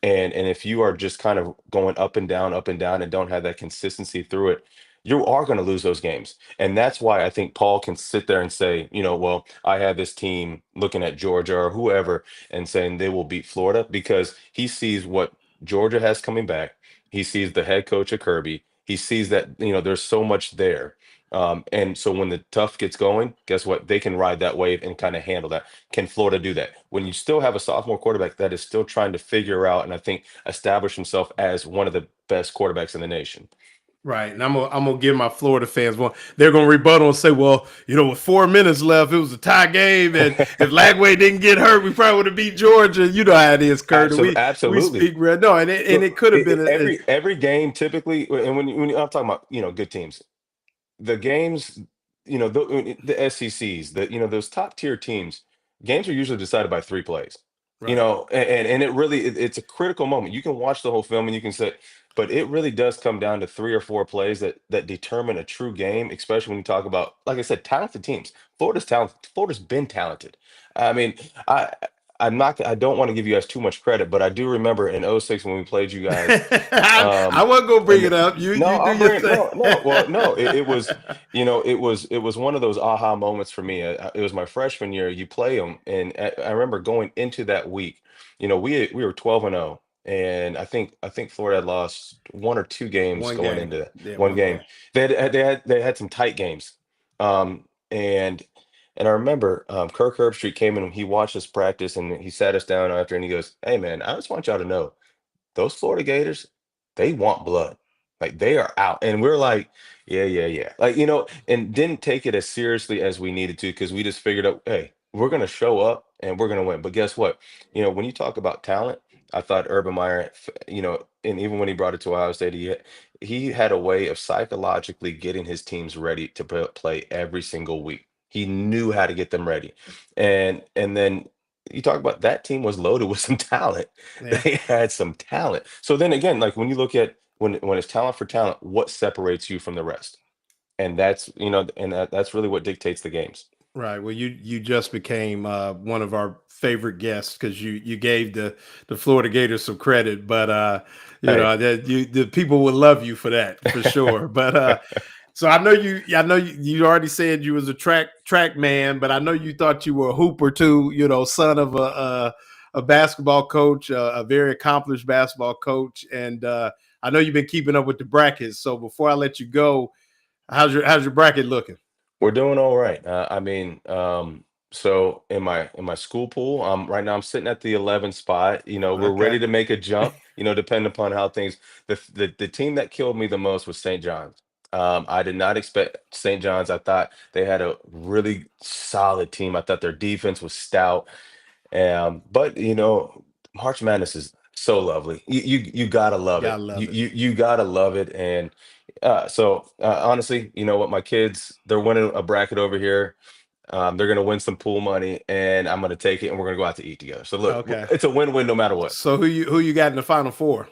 Speaker 9: And if you are just kind of going up and down, and don't have that consistency through it, you are going to lose those games. And that's why I think Paul can sit there and say, well, I have this team looking at Georgia or whoever and saying they will beat Florida, because he sees what Georgia has coming back. He sees the head coach of Kirby. He sees that, there's so much there. And so when the tough gets going, guess what? They can ride that wave and kind of handle that. Can Florida do that? When you still have a sophomore quarterback that is still trying to figure out and I think establish himself as one of the best quarterbacks in the nation.
Speaker 1: Right. And I'm gonna give my Florida fans one. They're gonna rebuttal and say, well, with 4 minutes left, it was a tie game, and if Lagway didn't get hurt, we probably would have beat Georgia. You know how it is, Kurt. We
Speaker 9: Absolutely.
Speaker 1: speak red. No, and it could have been
Speaker 9: every game typically, and when I'm talking about good teams, the games, the SECs, those top tier teams, games are usually decided by 3 plays.
Speaker 1: right.
Speaker 9: And it's a critical moment. You can watch the whole film and you can say, but it really does come down to 3 or 4 plays that determine a true game, especially when you talk about, like I said, talented teams. Florida's talented. Florida's been talented. I mean, I don't want to give you guys too much credit, but I do remember in '06 when we played you guys.
Speaker 1: I wasn't gonna bring it up. You
Speaker 9: No,
Speaker 1: do
Speaker 9: I'll
Speaker 1: your
Speaker 9: bring it.
Speaker 1: thing.
Speaker 9: No. Well, no, it was, it was one of those aha moments for me. It was my freshman year. You play them, and I remember going into that week. We were 12-0, and I think Florida had lost 1 or 2 games
Speaker 1: One
Speaker 9: going
Speaker 1: game.
Speaker 9: into
Speaker 1: Yeah,
Speaker 9: one
Speaker 1: one
Speaker 9: game.
Speaker 1: game.
Speaker 9: They had some tight games, and I remember Kirk Herbstreit came in. He watched us practice, and he sat us down after, and he goes, "Hey, man, I just want y'all to know." Those Florida Gators, they want blood. Like they are out. And we're like, yeah, yeah, yeah. Like, and didn't take it as seriously as we needed to, because we just figured out, hey, we're going to show up and we're going to win. But guess what? When you talk about talent, I thought Urban Meyer, and even when he brought it to Ohio State, he had a way of psychologically getting his teams ready to play every single week. He knew how to get them ready. And then you talk about that team was loaded with some talent.
Speaker 1: Yeah.
Speaker 9: They had some talent. So then again, like when you look at when it's talent for talent, what separates you from the rest? And that's really what dictates the games.
Speaker 1: Right. Well, you just became one of our favorite guests because you gave the Florida Gators some credit, but
Speaker 9: Hey,
Speaker 1: that the people would love you for that for sure. But so I know you already said you was a track man, but I know you thought you were a hooper too. Son of a basketball coach, a very accomplished basketball coach, and I know you've been keeping up with the brackets. So before I let you go, how's your bracket looking?
Speaker 9: we're doing all right. I mean, so in my school pool, right now I'm sitting at the 11th spot. We're ready
Speaker 1: Okay.
Speaker 9: to make a jump. Depending upon how things. The team that killed me the most was St. John's. I did not expect St. John's. I thought they had a really solid team. I thought their defense was stout. But March Madness is so lovely. You gotta love
Speaker 1: Gotta
Speaker 9: it.
Speaker 1: love
Speaker 9: You
Speaker 1: it.
Speaker 9: you you gotta love it. And honestly, you know what? My kids, they're winning a bracket over here. They're gonna win some pool money, and I'm gonna take it, and we're gonna go out to eat together. So look,
Speaker 1: Okay.
Speaker 9: it's a win-win no matter what.
Speaker 1: So who you got in the final four?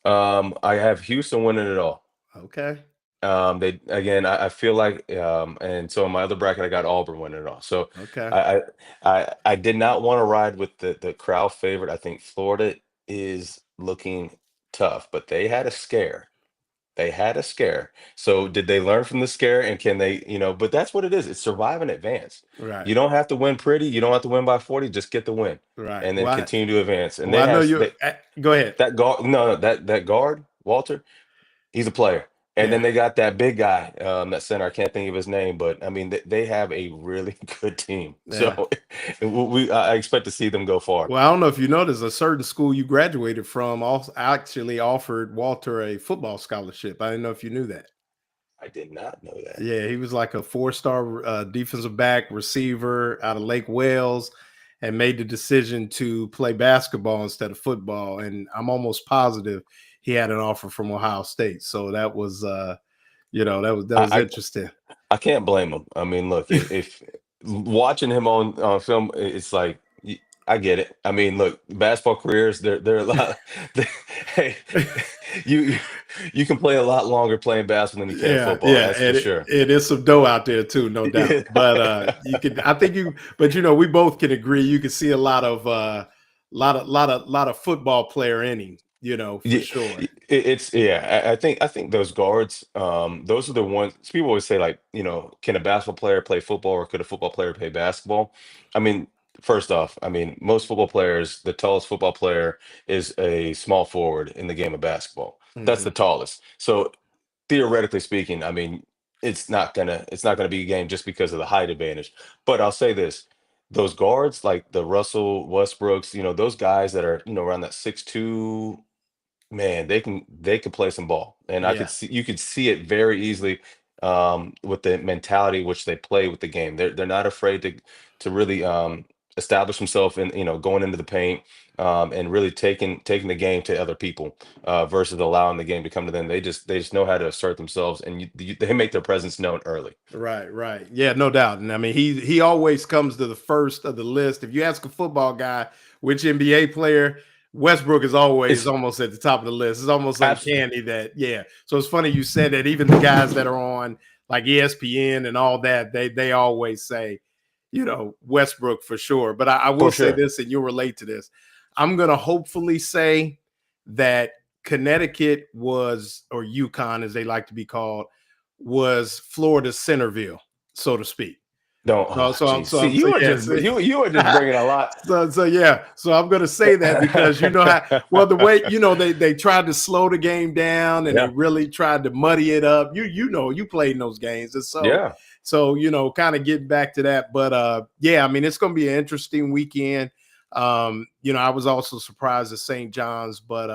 Speaker 9: I have Houston winning it all.
Speaker 1: Okay.
Speaker 9: They again, I feel like, and so in my other bracket, I got Auburn winning it all. So
Speaker 1: Okay.
Speaker 9: I did not want to ride with the crowd favorite. I think Florida is looking tough, but they had a scare. They had a scare. So did they learn from the scare, and can they, but that's what it is. It's survive and advance.
Speaker 1: Right.
Speaker 9: You don't have to win pretty. You don't have to win by 40. Just get the win
Speaker 1: Right.
Speaker 9: and then
Speaker 1: Well,
Speaker 9: continue to advance. And
Speaker 1: I
Speaker 9: they
Speaker 1: know
Speaker 9: have
Speaker 1: you. Go ahead.
Speaker 9: that guard. No, that guard, Walter. He's a player. And then
Speaker 1: Yeah.
Speaker 9: they got that big guy, that center. I can't think of his name, but I mean, they have a really good team.
Speaker 1: Yeah.
Speaker 9: So I expect to see them go far.
Speaker 1: Well, I don't know if you noticed, a certain school you graduated from also actually offered Walter a football scholarship. I didn't know if you knew that.
Speaker 9: I did not know that.
Speaker 1: Yeah, he was like a four-star defensive back receiver out of Lake Wales, and made the decision to play basketball instead of football. And I'm almost positive he had an offer from Ohio State. So that was, that was
Speaker 9: I,
Speaker 1: interesting.
Speaker 9: I can't blame him. I mean, look, if watching him on film, it's like I get it. I mean, look, basketball careers, they're a lot. Hey, you you can play a lot longer playing basketball than you can
Speaker 1: Yeah,
Speaker 9: football.
Speaker 1: yeah,
Speaker 9: That's for
Speaker 1: and
Speaker 9: sure.
Speaker 1: it is some dough out there too, no doubt.
Speaker 9: Yeah.
Speaker 1: But you can, I think you, but we both can agree. You can see a lot of, lot of football player in him, for
Speaker 9: Yeah,
Speaker 1: sure.
Speaker 9: it's yeah. I think those guards, those are the ones people always say like, can a basketball player play football or could a football player play basketball? I mean, first off, I mean most football players, the tallest football player is a small forward in the game of basketball. That's
Speaker 1: Hmm.
Speaker 9: the tallest. So theoretically speaking, I mean, it's not gonna be a game just because of the height advantage. But I'll say this. Those guards like the Russell Westbrooks, those guys that are, around that 6'2", man, they can play some ball, and
Speaker 1: Yeah.
Speaker 9: you could see it very easily with the mentality which they play with the game. They're not afraid to really establish themselves in going into the paint and really taking the game to other people versus allowing the game to come to them. They just know how to assert themselves, and they make their presence known early.
Speaker 1: Right, right. Yeah, no doubt. And I mean, he always comes to the first of the list. If you ask a football guy which NBA player, Westbrook is always
Speaker 9: It's
Speaker 1: almost at the top of the list. It's almost
Speaker 9: absolutely
Speaker 1: uncanny that, yeah. So it's funny you said that. Even the guys that are on like ESPN and all that, they always say, Westbrook for sure. But I will
Speaker 9: for
Speaker 1: say
Speaker 9: sure.
Speaker 1: this, and you'll relate to this. I'm gonna hopefully say that Connecticut was, or UConn as they like to be called, was Florida's Centerville, so to speak.
Speaker 9: Don't.
Speaker 1: So,
Speaker 9: Oh,
Speaker 1: so I'm,
Speaker 9: geez.
Speaker 1: so
Speaker 9: See,
Speaker 1: I'm, so
Speaker 9: you are
Speaker 1: yeah,
Speaker 9: just you are just bringing a lot.
Speaker 1: so yeah. So I'm gonna say that because you know how well the way they tried to slow the game down and they
Speaker 9: Yeah.
Speaker 1: really tried to muddy it up. You played in those games, and
Speaker 9: Yeah.
Speaker 1: so kind of getting back to that. But yeah, I mean it's gonna be an interesting weekend. I was also surprised at St. John's, but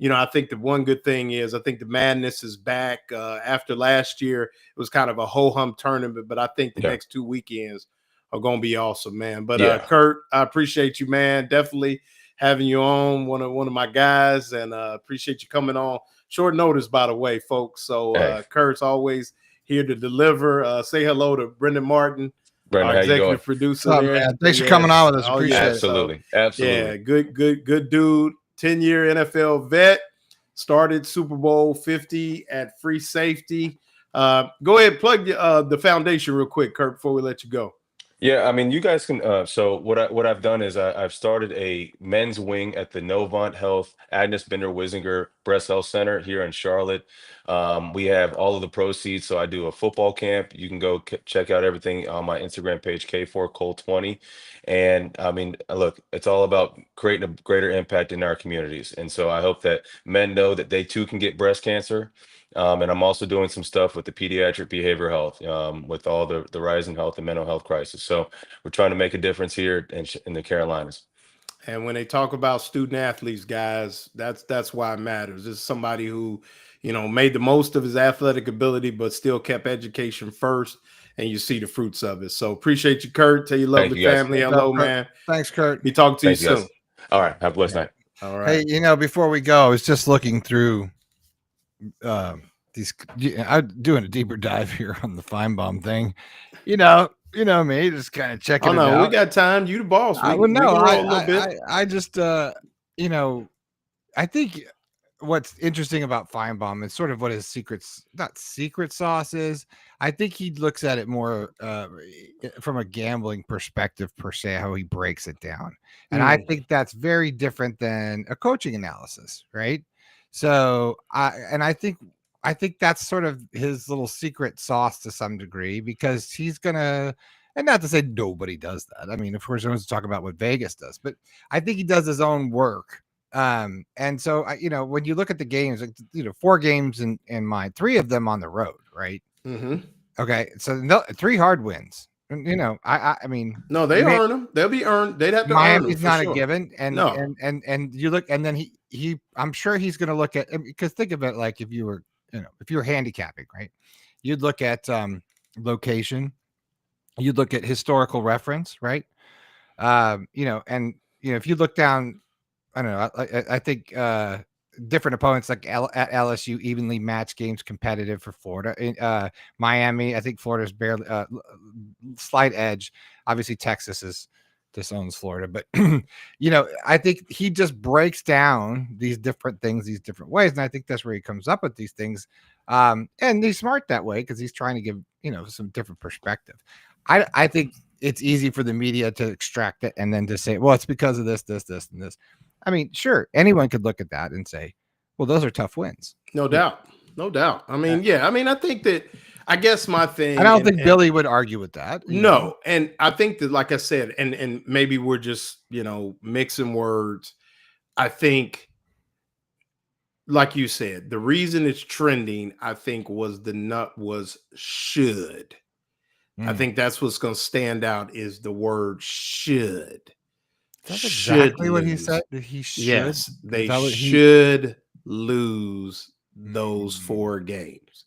Speaker 1: I think the one good thing is I think the madness is back. After last year, it was kind of a ho hum tournament, but I think the
Speaker 9: Yeah.
Speaker 1: next two weekends are going to be awesome, man. But
Speaker 9: Yeah.
Speaker 1: Kurt, I appreciate you, man. Definitely having you on, one of my guys, and appreciate you coming on short notice, by the way, folks. So
Speaker 9: Hey,
Speaker 1: Kurt's always here to deliver. Say hello to Brendan Martin,
Speaker 9: Brandon,
Speaker 1: our
Speaker 9: how you doing?
Speaker 1: executive producer
Speaker 7: What's up,
Speaker 1: there.
Speaker 7: man? Thanks for coming
Speaker 1: Yes.
Speaker 7: on with us.
Speaker 1: Oh
Speaker 7: Appreciate
Speaker 1: yeah.
Speaker 7: it.
Speaker 1: So
Speaker 9: Absolutely. Absolutely.
Speaker 1: yeah, good dude. 10-year NFL vet. Started Super Bowl 50 at free safety. Go ahead, plug the foundation real quick, Kurt, before we let you go.
Speaker 9: Yeah, I mean, you guys can. So what I've done is I've started a men's wing at the Novant Health Agnes Bender Wisinger Breast Health Center here in Charlotte. We have all of the proceeds. So I do a football camp. You can go check out everything on my Instagram page, K4Cole20. And I mean, look, it's all about creating a greater impact in our communities. And so I hope that men know that they too can get breast cancer. And I'm also doing some stuff with the pediatric behavioral health, with all the rise in health and mental health crisis. So we're trying to make a difference here in the Carolinas.
Speaker 1: And when they talk about student athletes, guys, that's why it matters. This is somebody who, made the most of his athletic ability, but still kept education first, and you see the fruits of it. So appreciate you, Kurt. Tell your
Speaker 9: Thank
Speaker 1: lovely
Speaker 9: you, guys.
Speaker 1: family
Speaker 7: Thanks,
Speaker 1: hello,
Speaker 7: Kurt.
Speaker 1: man.
Speaker 7: Thanks, Kurt.
Speaker 1: Be talking to you
Speaker 9: Thank you,
Speaker 1: soon.
Speaker 9: guys. All right. Have a blessed
Speaker 7: Yeah.
Speaker 9: night.
Speaker 1: All right.
Speaker 7: Hey, before we go, I was just looking through these. I'm doing a deeper dive here on the Finebaum thing. You know me, just kind of checking
Speaker 1: Oh
Speaker 7: it
Speaker 1: no, we
Speaker 7: out.
Speaker 1: got time. You the boss.
Speaker 7: I
Speaker 1: We,
Speaker 7: well,
Speaker 1: we
Speaker 7: no,
Speaker 1: can roll a little bit.
Speaker 7: I just I think what's interesting about Feinbaum is sort of what his not secret sauce is. I think he looks at it more from a gambling perspective, per se, how he breaks it down. And I think that's very different than a coaching analysis, right? So I think that's sort of his little secret sauce to some degree, because he's gonna, and not to say nobody does that. I mean, of course, everyone's talking about what Vegas does, but I think he does his own work. And so when you look at the games, like, 4 games in mine, 3 of them on the road, right?
Speaker 1: Mm-hmm.
Speaker 7: Okay, so no, 3 hard wins. And, I mean,
Speaker 1: No, they earn them. They'll be earned. They'd have to earn them
Speaker 7: Miami's
Speaker 1: for
Speaker 7: not
Speaker 1: sure.
Speaker 7: a given, and
Speaker 1: No.
Speaker 7: and you look, and then he I'm sure he's going to look at, because think of it like if you were handicapping, right? You'd look at location, you'd look at historical reference, right? And if you look down, I don't know, I think different opponents like at LSU evenly matched games competitive for Florida. In Miami, I think Florida's barely slight edge. Obviously, Texas is disowns Florida, but I think he just breaks down these different things these different ways, and I think that's where he comes up with these things. And he's smart that way because he's trying to give some different perspective. I think it's easy for the media to extract it and then to say, well, it's because of this, and this. I mean, sure, anyone could look at that and say, well, those are tough wins.
Speaker 1: No doubt. No doubt. I mean, I think that, I guess my thing,
Speaker 7: I don't think Billy would argue with that.
Speaker 1: No. And I think that, like I said, and maybe we're just, mixing words. I think, like you said, the reason it's trending, I think, was the nut was should. I think that's what's going to stand out is the word should.
Speaker 7: That's exactly what he said. That he should.
Speaker 1: Yes, they should lose those 4 games.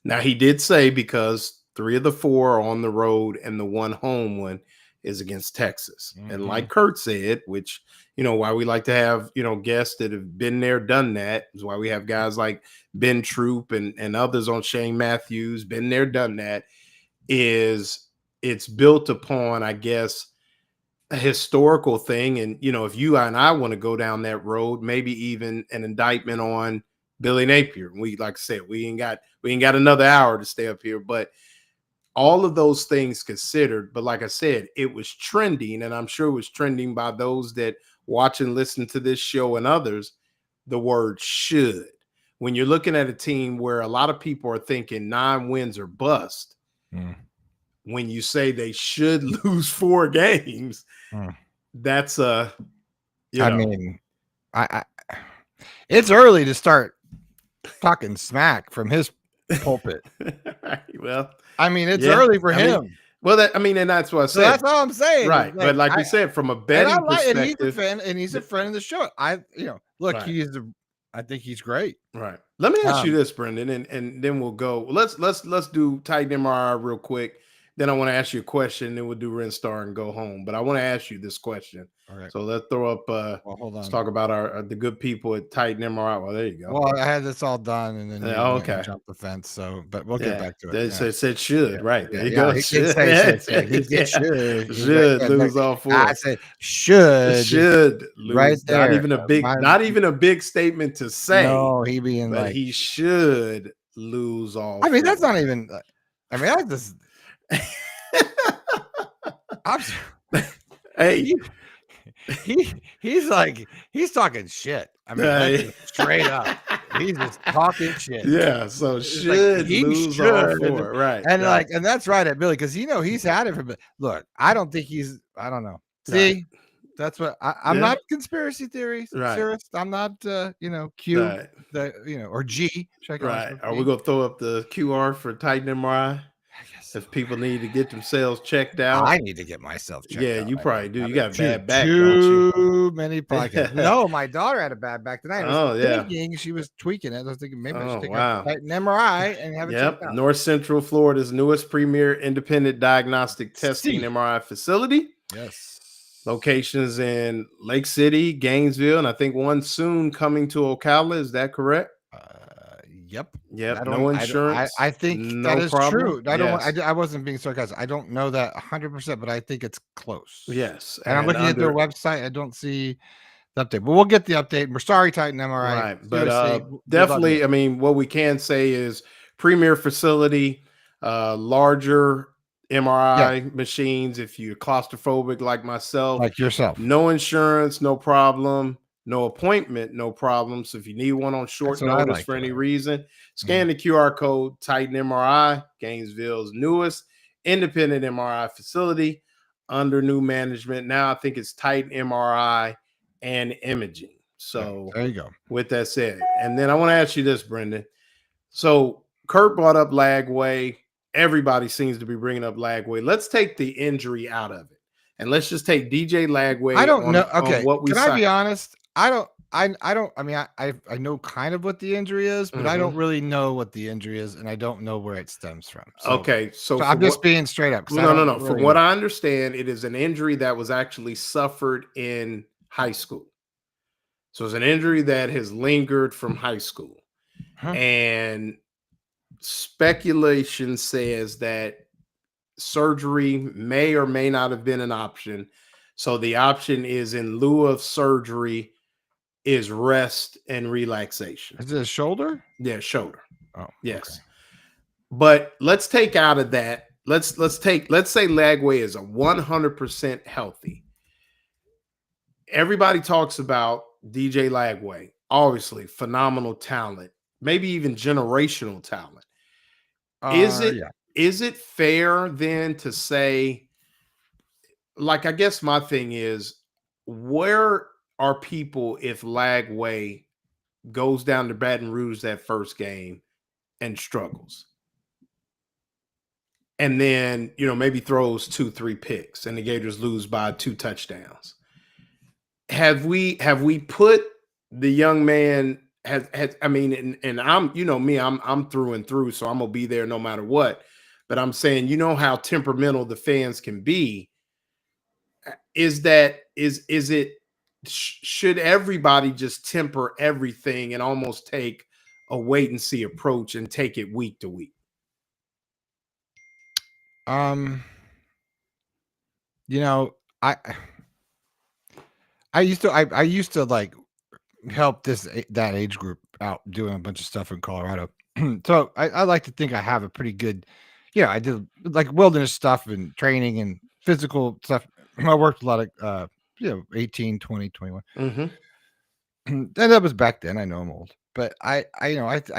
Speaker 1: Now, he did say because 3 of the 4 are on the road and the 1 home one is against Texas. And like Kurt said, which, why we like to have, guests that have been there, done that, is why we have guys like Ben Troop and others on Shane Matthews, been there, done that, is it's built upon, I guess, a historical thing. And, if you and I want to go down that road, maybe even an indictment on Billy Napier. We, like I said, we ain't got another hour to stay up here, but all of those things considered. But like I said, it was trending, and I'm sure it was trending by those that watch and listen to this show and others, the word should. When you're looking at a team where a lot of people are thinking 9 wins or bust, when you say they should lose 4 games, that's I
Speaker 7: mean, I it's early to start talking smack from his pulpit.
Speaker 1: Well,
Speaker 7: I mean, it's early for him.
Speaker 1: And that's what I said.
Speaker 7: So that's all I'm saying.
Speaker 1: Right. But like we said, from a betting perspective,
Speaker 7: and he's a friend of the show. Look,
Speaker 1: right.
Speaker 7: I think he's great.
Speaker 1: Right. Let me ask you this, Brendan, and then we'll go. Let's do Titan MRI real quick. Then I want to ask you a question, then we'll do Rinstar and go home. But I want to ask you this question.
Speaker 7: All right.
Speaker 1: So let's throw up
Speaker 7: hold on.
Speaker 1: Let's talk about the good people at Titan MRI. Well, there you go.
Speaker 7: Well, I had this all done and then
Speaker 1: okay.
Speaker 7: Jump the fence. So but we'll get back to it.
Speaker 1: They said should, right. There you
Speaker 7: go.
Speaker 1: He
Speaker 7: should.
Speaker 1: Should lose all 4.
Speaker 7: I said should
Speaker 1: lose.
Speaker 7: Right there.
Speaker 1: Not even a big statement to say.
Speaker 7: No, he being
Speaker 1: but
Speaker 7: like
Speaker 1: he should lose all 4.
Speaker 7: I mean, that's not even I just
Speaker 1: hey,
Speaker 7: he's talking shit. I mean, straight up, he's just talking shit.
Speaker 1: Yeah, so should lose all 4, right?
Speaker 7: And and that's right at Billy because he's had it for. Look, I don't think he's. I don't know. See, that's what I'm not conspiracy theories.
Speaker 1: Right.
Speaker 7: I'm not. Q or G. Check
Speaker 1: right. Are we gonna throw up the QR for Titan MRI? If people need to get themselves checked out,
Speaker 7: I need to get myself checked out.
Speaker 1: Yeah, you probably do. You got a bad back,
Speaker 7: too many podcasts. No, my daughter had a bad back tonight. She was tweaking it. I was thinking maybe I should take an MRI and have it checked out.
Speaker 1: North Central Florida's newest premier independent diagnostic testing MRI facility.
Speaker 7: Yes.
Speaker 1: Locations in Lake City, Gainesville, and I think one soon coming to Ocala. Is that correct?
Speaker 7: Yep.
Speaker 1: No insurance.
Speaker 7: I think
Speaker 1: no
Speaker 7: that is
Speaker 1: problem.
Speaker 7: true. I wasn't being sarcastic. I don't know that 100%, but I think it's close.
Speaker 1: Yes.
Speaker 7: And I'm looking at their website. I don't see the update, but we'll get the update. We're sorry, Titan MRI.
Speaker 1: Right. But definitely, I mean, what we can say is premier facility, larger MRI machines. If you're claustrophobic like myself,
Speaker 7: like yourself,
Speaker 1: no insurance, no problem. No appointment, no problem. So if you need one on short notice for any reason, scan the QR code, Titan MRI, Gainesville's newest independent MRI facility under new management. Now I think it's Titan MRI and imaging. So
Speaker 7: there you go.
Speaker 1: With that said, and then I want to ask you this, Brendan. So Kurt brought up Lagway. Everybody seems to be bringing up Lagway. Let's take the injury out of it. And let's just take DJ Lagway.
Speaker 7: I don't know. Okay. Can I be honest? I don't. I mean, I know kind of what the injury is, but I don't really know what the injury is, and I don't know where it stems from. So I'm just being straight up.
Speaker 1: No. Really From what I understand, it is an injury that was actually suffered in high school. So it's an injury that has lingered from high school, and speculation says that surgery may or may not have been an option So the option is, in lieu of surgery, is rest and relaxation.
Speaker 7: Is it a shoulder?
Speaker 1: Yeah, shoulder.
Speaker 7: Oh,
Speaker 1: Yes. But let's take out of that. Let's say Lagway is a 100% healthy. Everybody talks about DJ Lagway. Obviously, phenomenal talent, maybe even generational talent.
Speaker 7: Yeah.
Speaker 1: Is it fair then to say, like, I guess my thing is, where are people if Lagway goes down to Baton Rouge that first game and struggles? And then, maybe throws 2-3 picks and the Gators lose by 2 touchdowns. Have we put the young man I mean, and I'm, me, I'm through and through, so I'm gonna be there no matter what. But I'm saying, how temperamental the fans can be. Is it should everybody just temper everything and almost take a wait and see approach and take it week to week?
Speaker 7: I used to like help that age group out doing a bunch of stuff in Colorado. So I like to think I have a pretty good, I did like wilderness stuff and training and physical stuff. I worked a lot of 18, 20, 21.
Speaker 1: Mm-hmm.
Speaker 7: And that was back then. I know I'm old, but I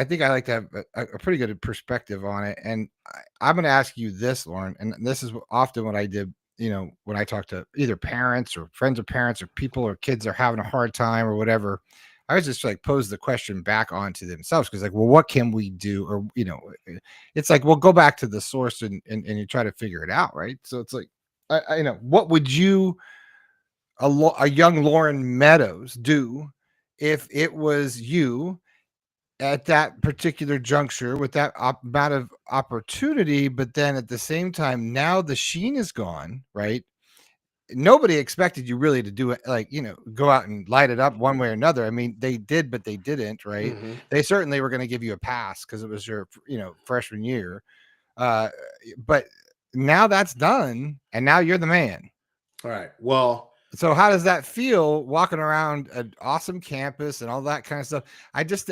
Speaker 7: think I like to have a pretty good perspective on it. And I'm going to ask you this, Lauren, and this is often what I did. When I talk to either parents or friends of parents or people or kids are having a hard time or whatever, I was just like pose the question back onto themselves, because like, well, what can we do? Or it's like, well, go back to the source and you try to figure it out, right? So it's like, what would you, a young Lauren Meadows, do if it was you at that particular juncture with that amount of opportunity, but then at the same time, now the sheen is gone, right? Nobody expected you really to do it, like, go out and light it up one way or another. I mean, they did, but they didn't, right?
Speaker 1: Mm-hmm.
Speaker 7: They certainly were going to give you a pass because it was your, freshman year. But now that's done, and now you're the man.
Speaker 1: All right. Well,
Speaker 7: so how does that feel walking around an awesome campus and all that kind of stuff?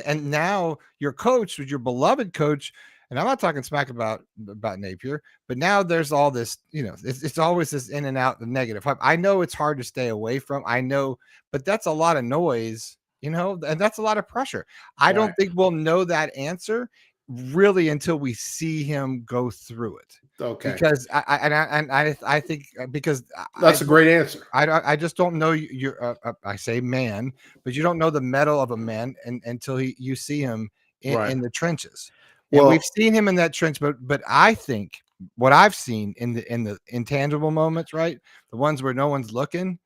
Speaker 7: And now your coach was your beloved coach, and I'm not talking smack about Napier, but now there's all this, it's always this in and out, the negative. I know it's hard to stay away from, I know, but that's a lot of noise, and that's a lot of pressure. I don't think we'll know that answer really until we see him go through it.
Speaker 1: Okay.
Speaker 7: Because I think because
Speaker 1: that's a great answer.
Speaker 7: I just don't know I say man, but you don't know the mettle of a man until you see him in the trenches. And we've seen him in that trench, but I think what I've seen in the intangible moments, right, the ones where no one's looking,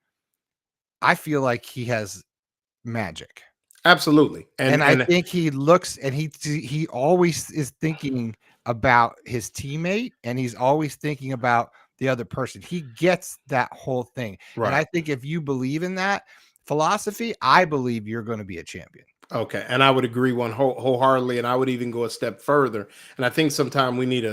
Speaker 7: I feel like he has magic.
Speaker 1: Absolutely.
Speaker 7: And I think he looks, and he always is thinking about his teammate, and he's always thinking about the other person. He gets that whole thing. Right. And I think if you believe in that philosophy, I believe you're going to be a champion.
Speaker 1: Okay. And I would agree wholeheartedly. And I would even go a step further. And I think sometime we need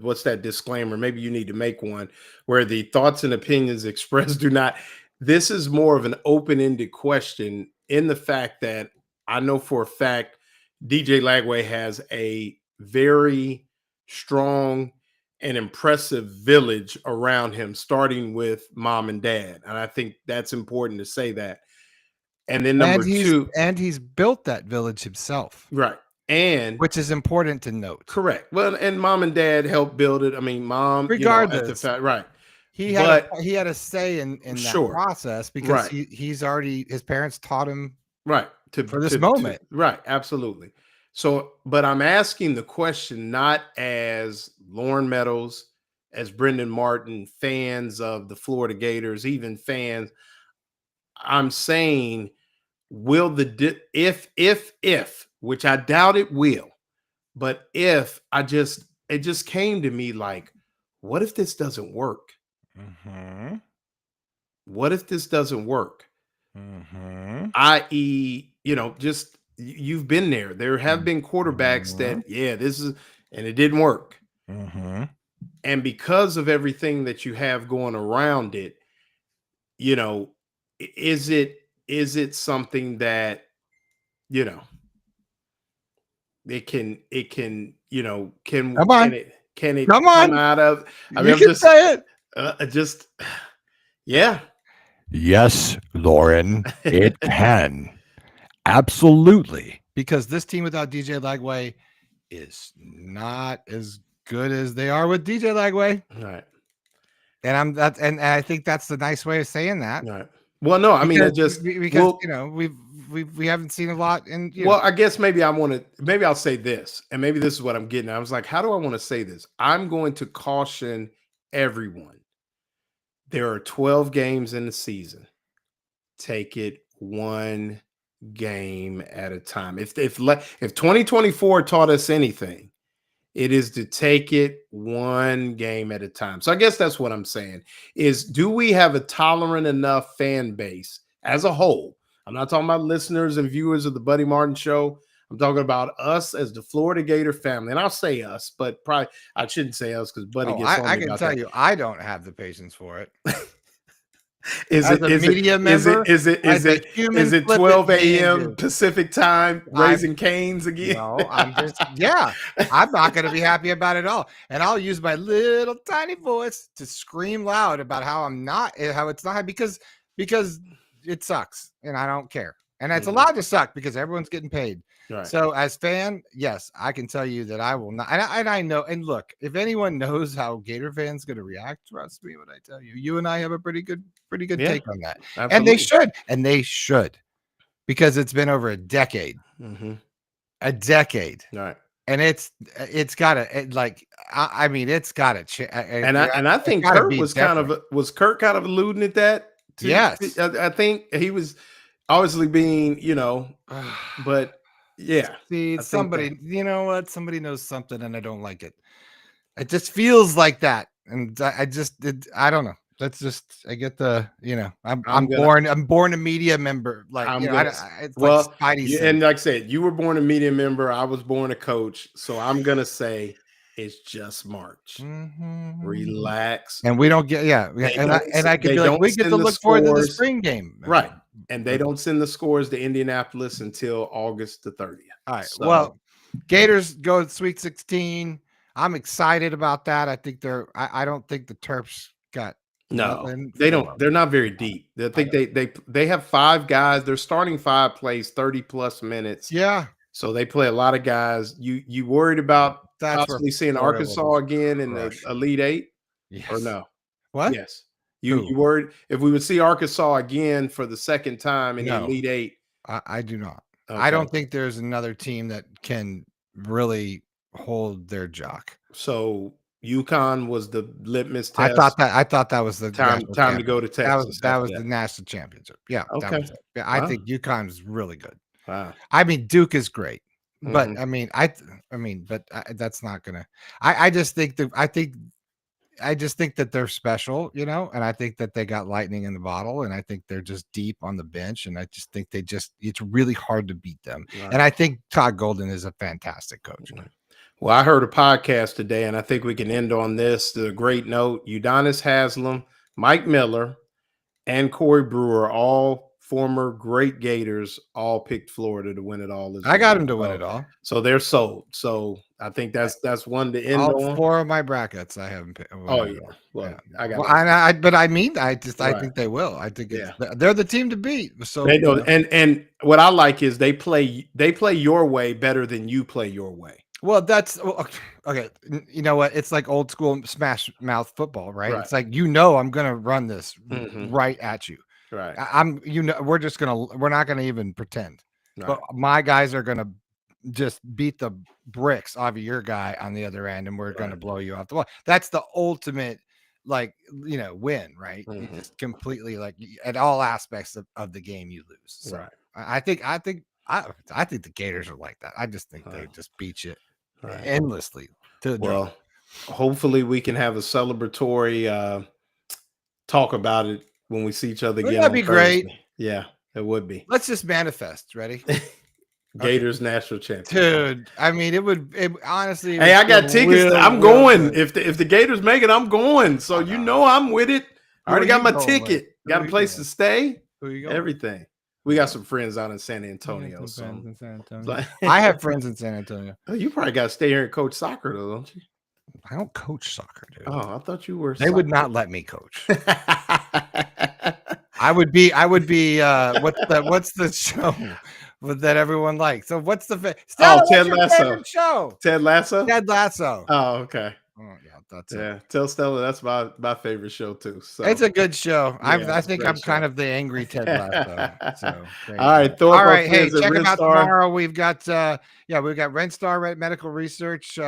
Speaker 1: what's that disclaimer? Maybe you need to make one where the thoughts and opinions expressed do not. This is more of an open-ended question, in the fact that I know for a fact DJ Lagway has a very strong and impressive village around him, starting with mom and dad. And I think that's important to say that. And then number two,
Speaker 7: and he's built that village himself.
Speaker 1: Right. And
Speaker 7: which is important to note.
Speaker 1: Correct. Well, and mom and dad helped build it. I mean, mom,
Speaker 7: regardless,
Speaker 1: right.
Speaker 7: He had a say in that process, because he's already, his parents taught him for this moment.
Speaker 1: Right. Absolutely. So, but I'm asking the question not as Lauren Meadows, as Brendan Martin, fans of the Florida Gators, even fans. I'm saying, will if, which I doubt it will, but if it just came to me like, what if this doesn't work?
Speaker 7: Mm-hmm.
Speaker 1: What if this doesn't work?
Speaker 7: Mm-hmm.
Speaker 1: I.e., just you've been there. There have been quarterbacks that, this is, and it didn't work.
Speaker 7: Mm-hmm.
Speaker 1: And because of everything that you have going around it, you know, is it something that, you know, it can, you know,
Speaker 7: Come
Speaker 1: can
Speaker 7: on.
Speaker 1: it
Speaker 7: Come
Speaker 1: come
Speaker 7: on.
Speaker 1: out of, I mean,
Speaker 7: You
Speaker 1: I'm
Speaker 7: can say it.
Speaker 1: just yeah.
Speaker 7: Yes, Lauren, it can. Absolutely. Because this team without DJ Lagway is not as good as they are with DJ Lagway.
Speaker 1: Right.
Speaker 7: And I think that's the nice way of saying that.
Speaker 1: Right. Well, no, I mean,
Speaker 7: Because
Speaker 1: it just
Speaker 7: because
Speaker 1: well,
Speaker 7: you know, we haven't seen a lot in
Speaker 1: well, I guess maybe maybe I'll say this, and maybe this is what I'm getting at. I was like, how do I want to say this? I'm going to caution everyone. There are 12 games in the season. Take it one game at a time. If 2024 taught us anything, it is to take it one game at a time. So I guess that's what I'm saying is, do we have a tolerant enough fan base as a whole? I'm not talking about listeners and viewers of the Buddy Martin Show. I'm talking about us as the Florida Gator family. And I'll say us, but probably I shouldn't say us because Buddy gets on
Speaker 7: I
Speaker 1: me
Speaker 7: can
Speaker 1: about
Speaker 7: tell
Speaker 1: that.
Speaker 7: you, I don't have the patience for it.
Speaker 1: Is
Speaker 7: As
Speaker 1: it
Speaker 7: a
Speaker 1: is it
Speaker 7: media
Speaker 1: is it
Speaker 7: member,
Speaker 1: is it is
Speaker 7: as a
Speaker 1: it
Speaker 7: human
Speaker 1: is it
Speaker 7: flippant
Speaker 1: 12
Speaker 7: being,
Speaker 1: a.m.
Speaker 7: dude.
Speaker 1: Pacific time raising canes again?
Speaker 7: No, I'm not going to be happy about it at all. And I'll use my little tiny voice to scream loud about how it's not because it sucks and I don't care. And it's allowed to suck because everyone's getting paid.
Speaker 1: Right.
Speaker 7: So as fan, yes, I can tell you that I will not. And I know, and look, if anyone knows how Gator fans going to react, trust me when I tell you, you and I have a pretty good
Speaker 1: Yeah,
Speaker 7: take on that.
Speaker 1: absolutely.
Speaker 7: And they should, because it's been over a decade.
Speaker 1: Mm-hmm.
Speaker 7: A decade,
Speaker 1: Right?
Speaker 7: And it's got to like I mean it's got to change.
Speaker 1: And I think Kurt was kind of alluding at that too.
Speaker 7: Yes,
Speaker 1: I think he was obviously being, you know, but yeah.
Speaker 7: See,
Speaker 1: I think
Speaker 7: somebody, you know what? Somebody knows something, and I don't like it. It just feels like that, and I don't know. That's just I get the, you know, I'm born a media member. Like, you know, it's
Speaker 1: well,
Speaker 7: like Spidey
Speaker 1: and like I said, you were born a media member. I was born a coach, so I'm gonna say it's just March. Relax,
Speaker 7: and we don't get and I could be like, we get to look forward to the spring game,
Speaker 1: right? And they don't send the scores to Indianapolis until August the 30th.
Speaker 7: All right. So, well, Gators go to Sweet 16. I'm excited about that. I think I don't think the Terps got nothing.
Speaker 1: They don't. They're not very deep. I think they have 5 guys. Their starting 5 plays 30+ minutes.
Speaker 7: Yeah.
Speaker 1: So they play a lot of guys. You worried about possibly seeing Arkansas again in the Elite 8?
Speaker 7: Yes.
Speaker 1: Or no?
Speaker 7: What?
Speaker 1: Yes. You worried if we would see Arkansas again for the second time in the Elite 8?
Speaker 7: I do not.
Speaker 1: Okay.
Speaker 7: I don't think there's another team that can really hold their jock.
Speaker 1: So UConn was the litmus test.
Speaker 7: I thought that was the
Speaker 1: time to go to Texas.
Speaker 7: That was the national championship. Yeah.
Speaker 1: Okay.
Speaker 7: I think UConn is really good.
Speaker 1: Wow.
Speaker 7: I mean, Duke is great, but that's not gonna. I just think that they're special, you know, and I think that they got lightning in the bottle, and I think they're just deep on the bench, and I just think it's really hard to beat them. Right. And I think Todd Golden is a fantastic coach.
Speaker 1: Right. Well, I heard a podcast today, and I think we can end on this. The great note: Udonis Haslem, Mike Miller, and Corey Brewer, all former great Gators, all picked Florida to win it all.
Speaker 7: I got them to win it all.
Speaker 1: So they're sold. So I think that's one to end
Speaker 7: all
Speaker 1: on.
Speaker 7: 4 of my brackets I haven't picked.
Speaker 1: Oh yeah. Well, yeah. I got.
Speaker 7: Well, I think they will. I think they're the team to beat. So
Speaker 1: they know, and what I like is they play your way better than you play your way.
Speaker 7: Well, that's okay. You know what? It's like old school smash mouth football, right? It's like, you know, I'm going to run this right at you.
Speaker 1: Right.
Speaker 7: We're not going to even pretend, but my guys are going to just beat the bricks off of your guy on the other end, and we're going to blow you off the wall. That's the ultimate, like, you know, win, right? You just completely, like, at all aspects of the game you lose. So I think the Gators are like that. I just think they just beat you endlessly.
Speaker 1: Hopefully we can have a celebratory talk about it when we see each other again.
Speaker 7: That'd be great.
Speaker 1: Yeah, it would be.
Speaker 7: Let's just manifest. Ready?
Speaker 1: Gators national champion.
Speaker 7: Dude, I mean, it honestly.
Speaker 1: Hey, I got tickets. I'm going. If the Gators make it, I'm going. So you know I'm with it. I already got my
Speaker 7: going with?
Speaker 1: ticket.
Speaker 7: Who
Speaker 1: Got
Speaker 7: are
Speaker 1: a
Speaker 7: you
Speaker 1: place
Speaker 7: going
Speaker 1: to
Speaker 7: with?
Speaker 1: stay.
Speaker 7: Who are you going with?
Speaker 1: Everything. We got some friends out in San
Speaker 7: I
Speaker 1: Antonio.
Speaker 7: have
Speaker 1: So
Speaker 7: some friends in San Antonio.
Speaker 1: like-
Speaker 7: I have friends in San Antonio.
Speaker 1: Oh, you probably got to stay here and coach soccer, though, don't you?
Speaker 7: I don't coach soccer, dude.
Speaker 1: Oh, I thought you were.
Speaker 7: They would not let me coach. I would be what's the show that everyone likes? So what's the Stella, what's
Speaker 1: Ted
Speaker 7: your
Speaker 1: Lasso.
Speaker 7: favorite show?
Speaker 1: Ted Lasso?
Speaker 7: Ted Lasso.
Speaker 1: Oh, okay.
Speaker 7: Oh, yeah, that's it.
Speaker 1: Yeah. Tell Stella that's my favorite show, too. So
Speaker 7: It's a good show.
Speaker 1: Yeah,
Speaker 7: I
Speaker 1: it's a
Speaker 7: think
Speaker 1: great
Speaker 7: I'm kind
Speaker 1: show.
Speaker 7: of the angry Ted Lasso. So there you
Speaker 1: All right,
Speaker 7: go.
Speaker 1: Thorpe,
Speaker 7: All
Speaker 1: our
Speaker 7: right, hey,
Speaker 1: friends at
Speaker 7: check them out
Speaker 1: Rinstar.
Speaker 7: tomorrow. We've got we've got Renstar Medical Research.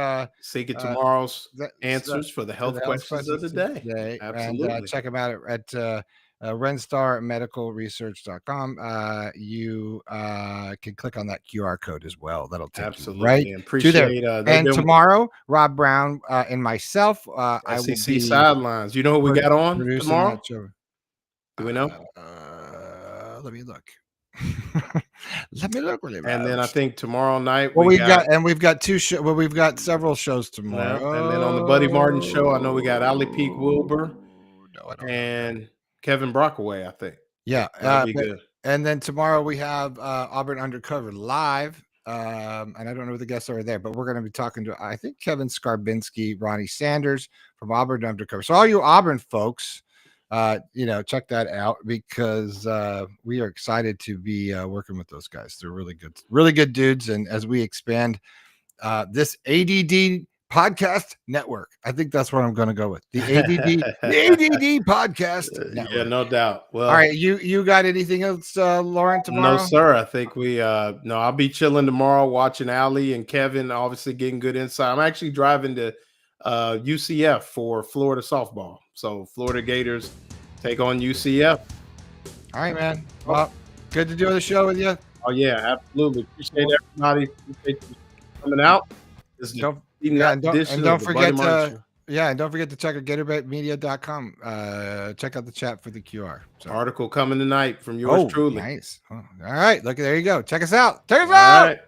Speaker 1: Seeking tomorrow's
Speaker 7: That's,
Speaker 1: answers for the health questions of the day.
Speaker 7: today.
Speaker 1: Absolutely.
Speaker 7: And check them out at renstarmedicalresearch.com. You can click on that QR code as well. That'll take
Speaker 1: Absolutely.
Speaker 7: you right
Speaker 1: And
Speaker 7: to there.
Speaker 1: appreciate
Speaker 7: And tomorrow, Rob Brown and myself, I will
Speaker 1: SEC
Speaker 7: be
Speaker 1: sidelines. You know who we got on
Speaker 7: producing
Speaker 1: tomorrow?
Speaker 7: that show.
Speaker 1: Do we know?
Speaker 7: Let me look. Let me look really
Speaker 1: And then I
Speaker 7: fast.
Speaker 1: think tomorrow night
Speaker 7: Well, we've got two shows. Well, we've got several shows tomorrow.
Speaker 1: Well, and then on the Buddy Martin show, I know we got Ali Peak Wilbur
Speaker 7: No, I don't know.
Speaker 1: and Kevin Brockaway, I think.
Speaker 7: Yeah,
Speaker 1: That'll be good.
Speaker 7: And then tomorrow we have Auburn Undercover live. And I don't know who the guests are there, but we're going to be talking to, I think, Kevin Skarbinski, Ronnie Sanders from Auburn Undercover. So all you Auburn folks, check that out because we are excited to be working with those guys. They're really good dudes. And as we expand this ADD podcast network, I think that's what I'm going to go with. The ADD podcast network.
Speaker 1: Yeah, no doubt. Well,
Speaker 7: all right, you got anything else, Lauren, tomorrow?
Speaker 1: No, sir. I think I'll be chilling tomorrow, watching Ali and Kevin, obviously getting good insight. I'm actually driving to UCF for Florida softball. So Florida Gators take on UCF.
Speaker 7: All right, man. Well, good to do the show with you.
Speaker 1: Oh yeah, absolutely. Appreciate everybody. Appreciate you coming out.
Speaker 7: Don't forget to check out GatorBetMedia.com. Check out the chat for the QR. So.
Speaker 1: Article coming tonight from yours truly.
Speaker 7: Nice. Oh, all right, look, there you go. Check us out. Later.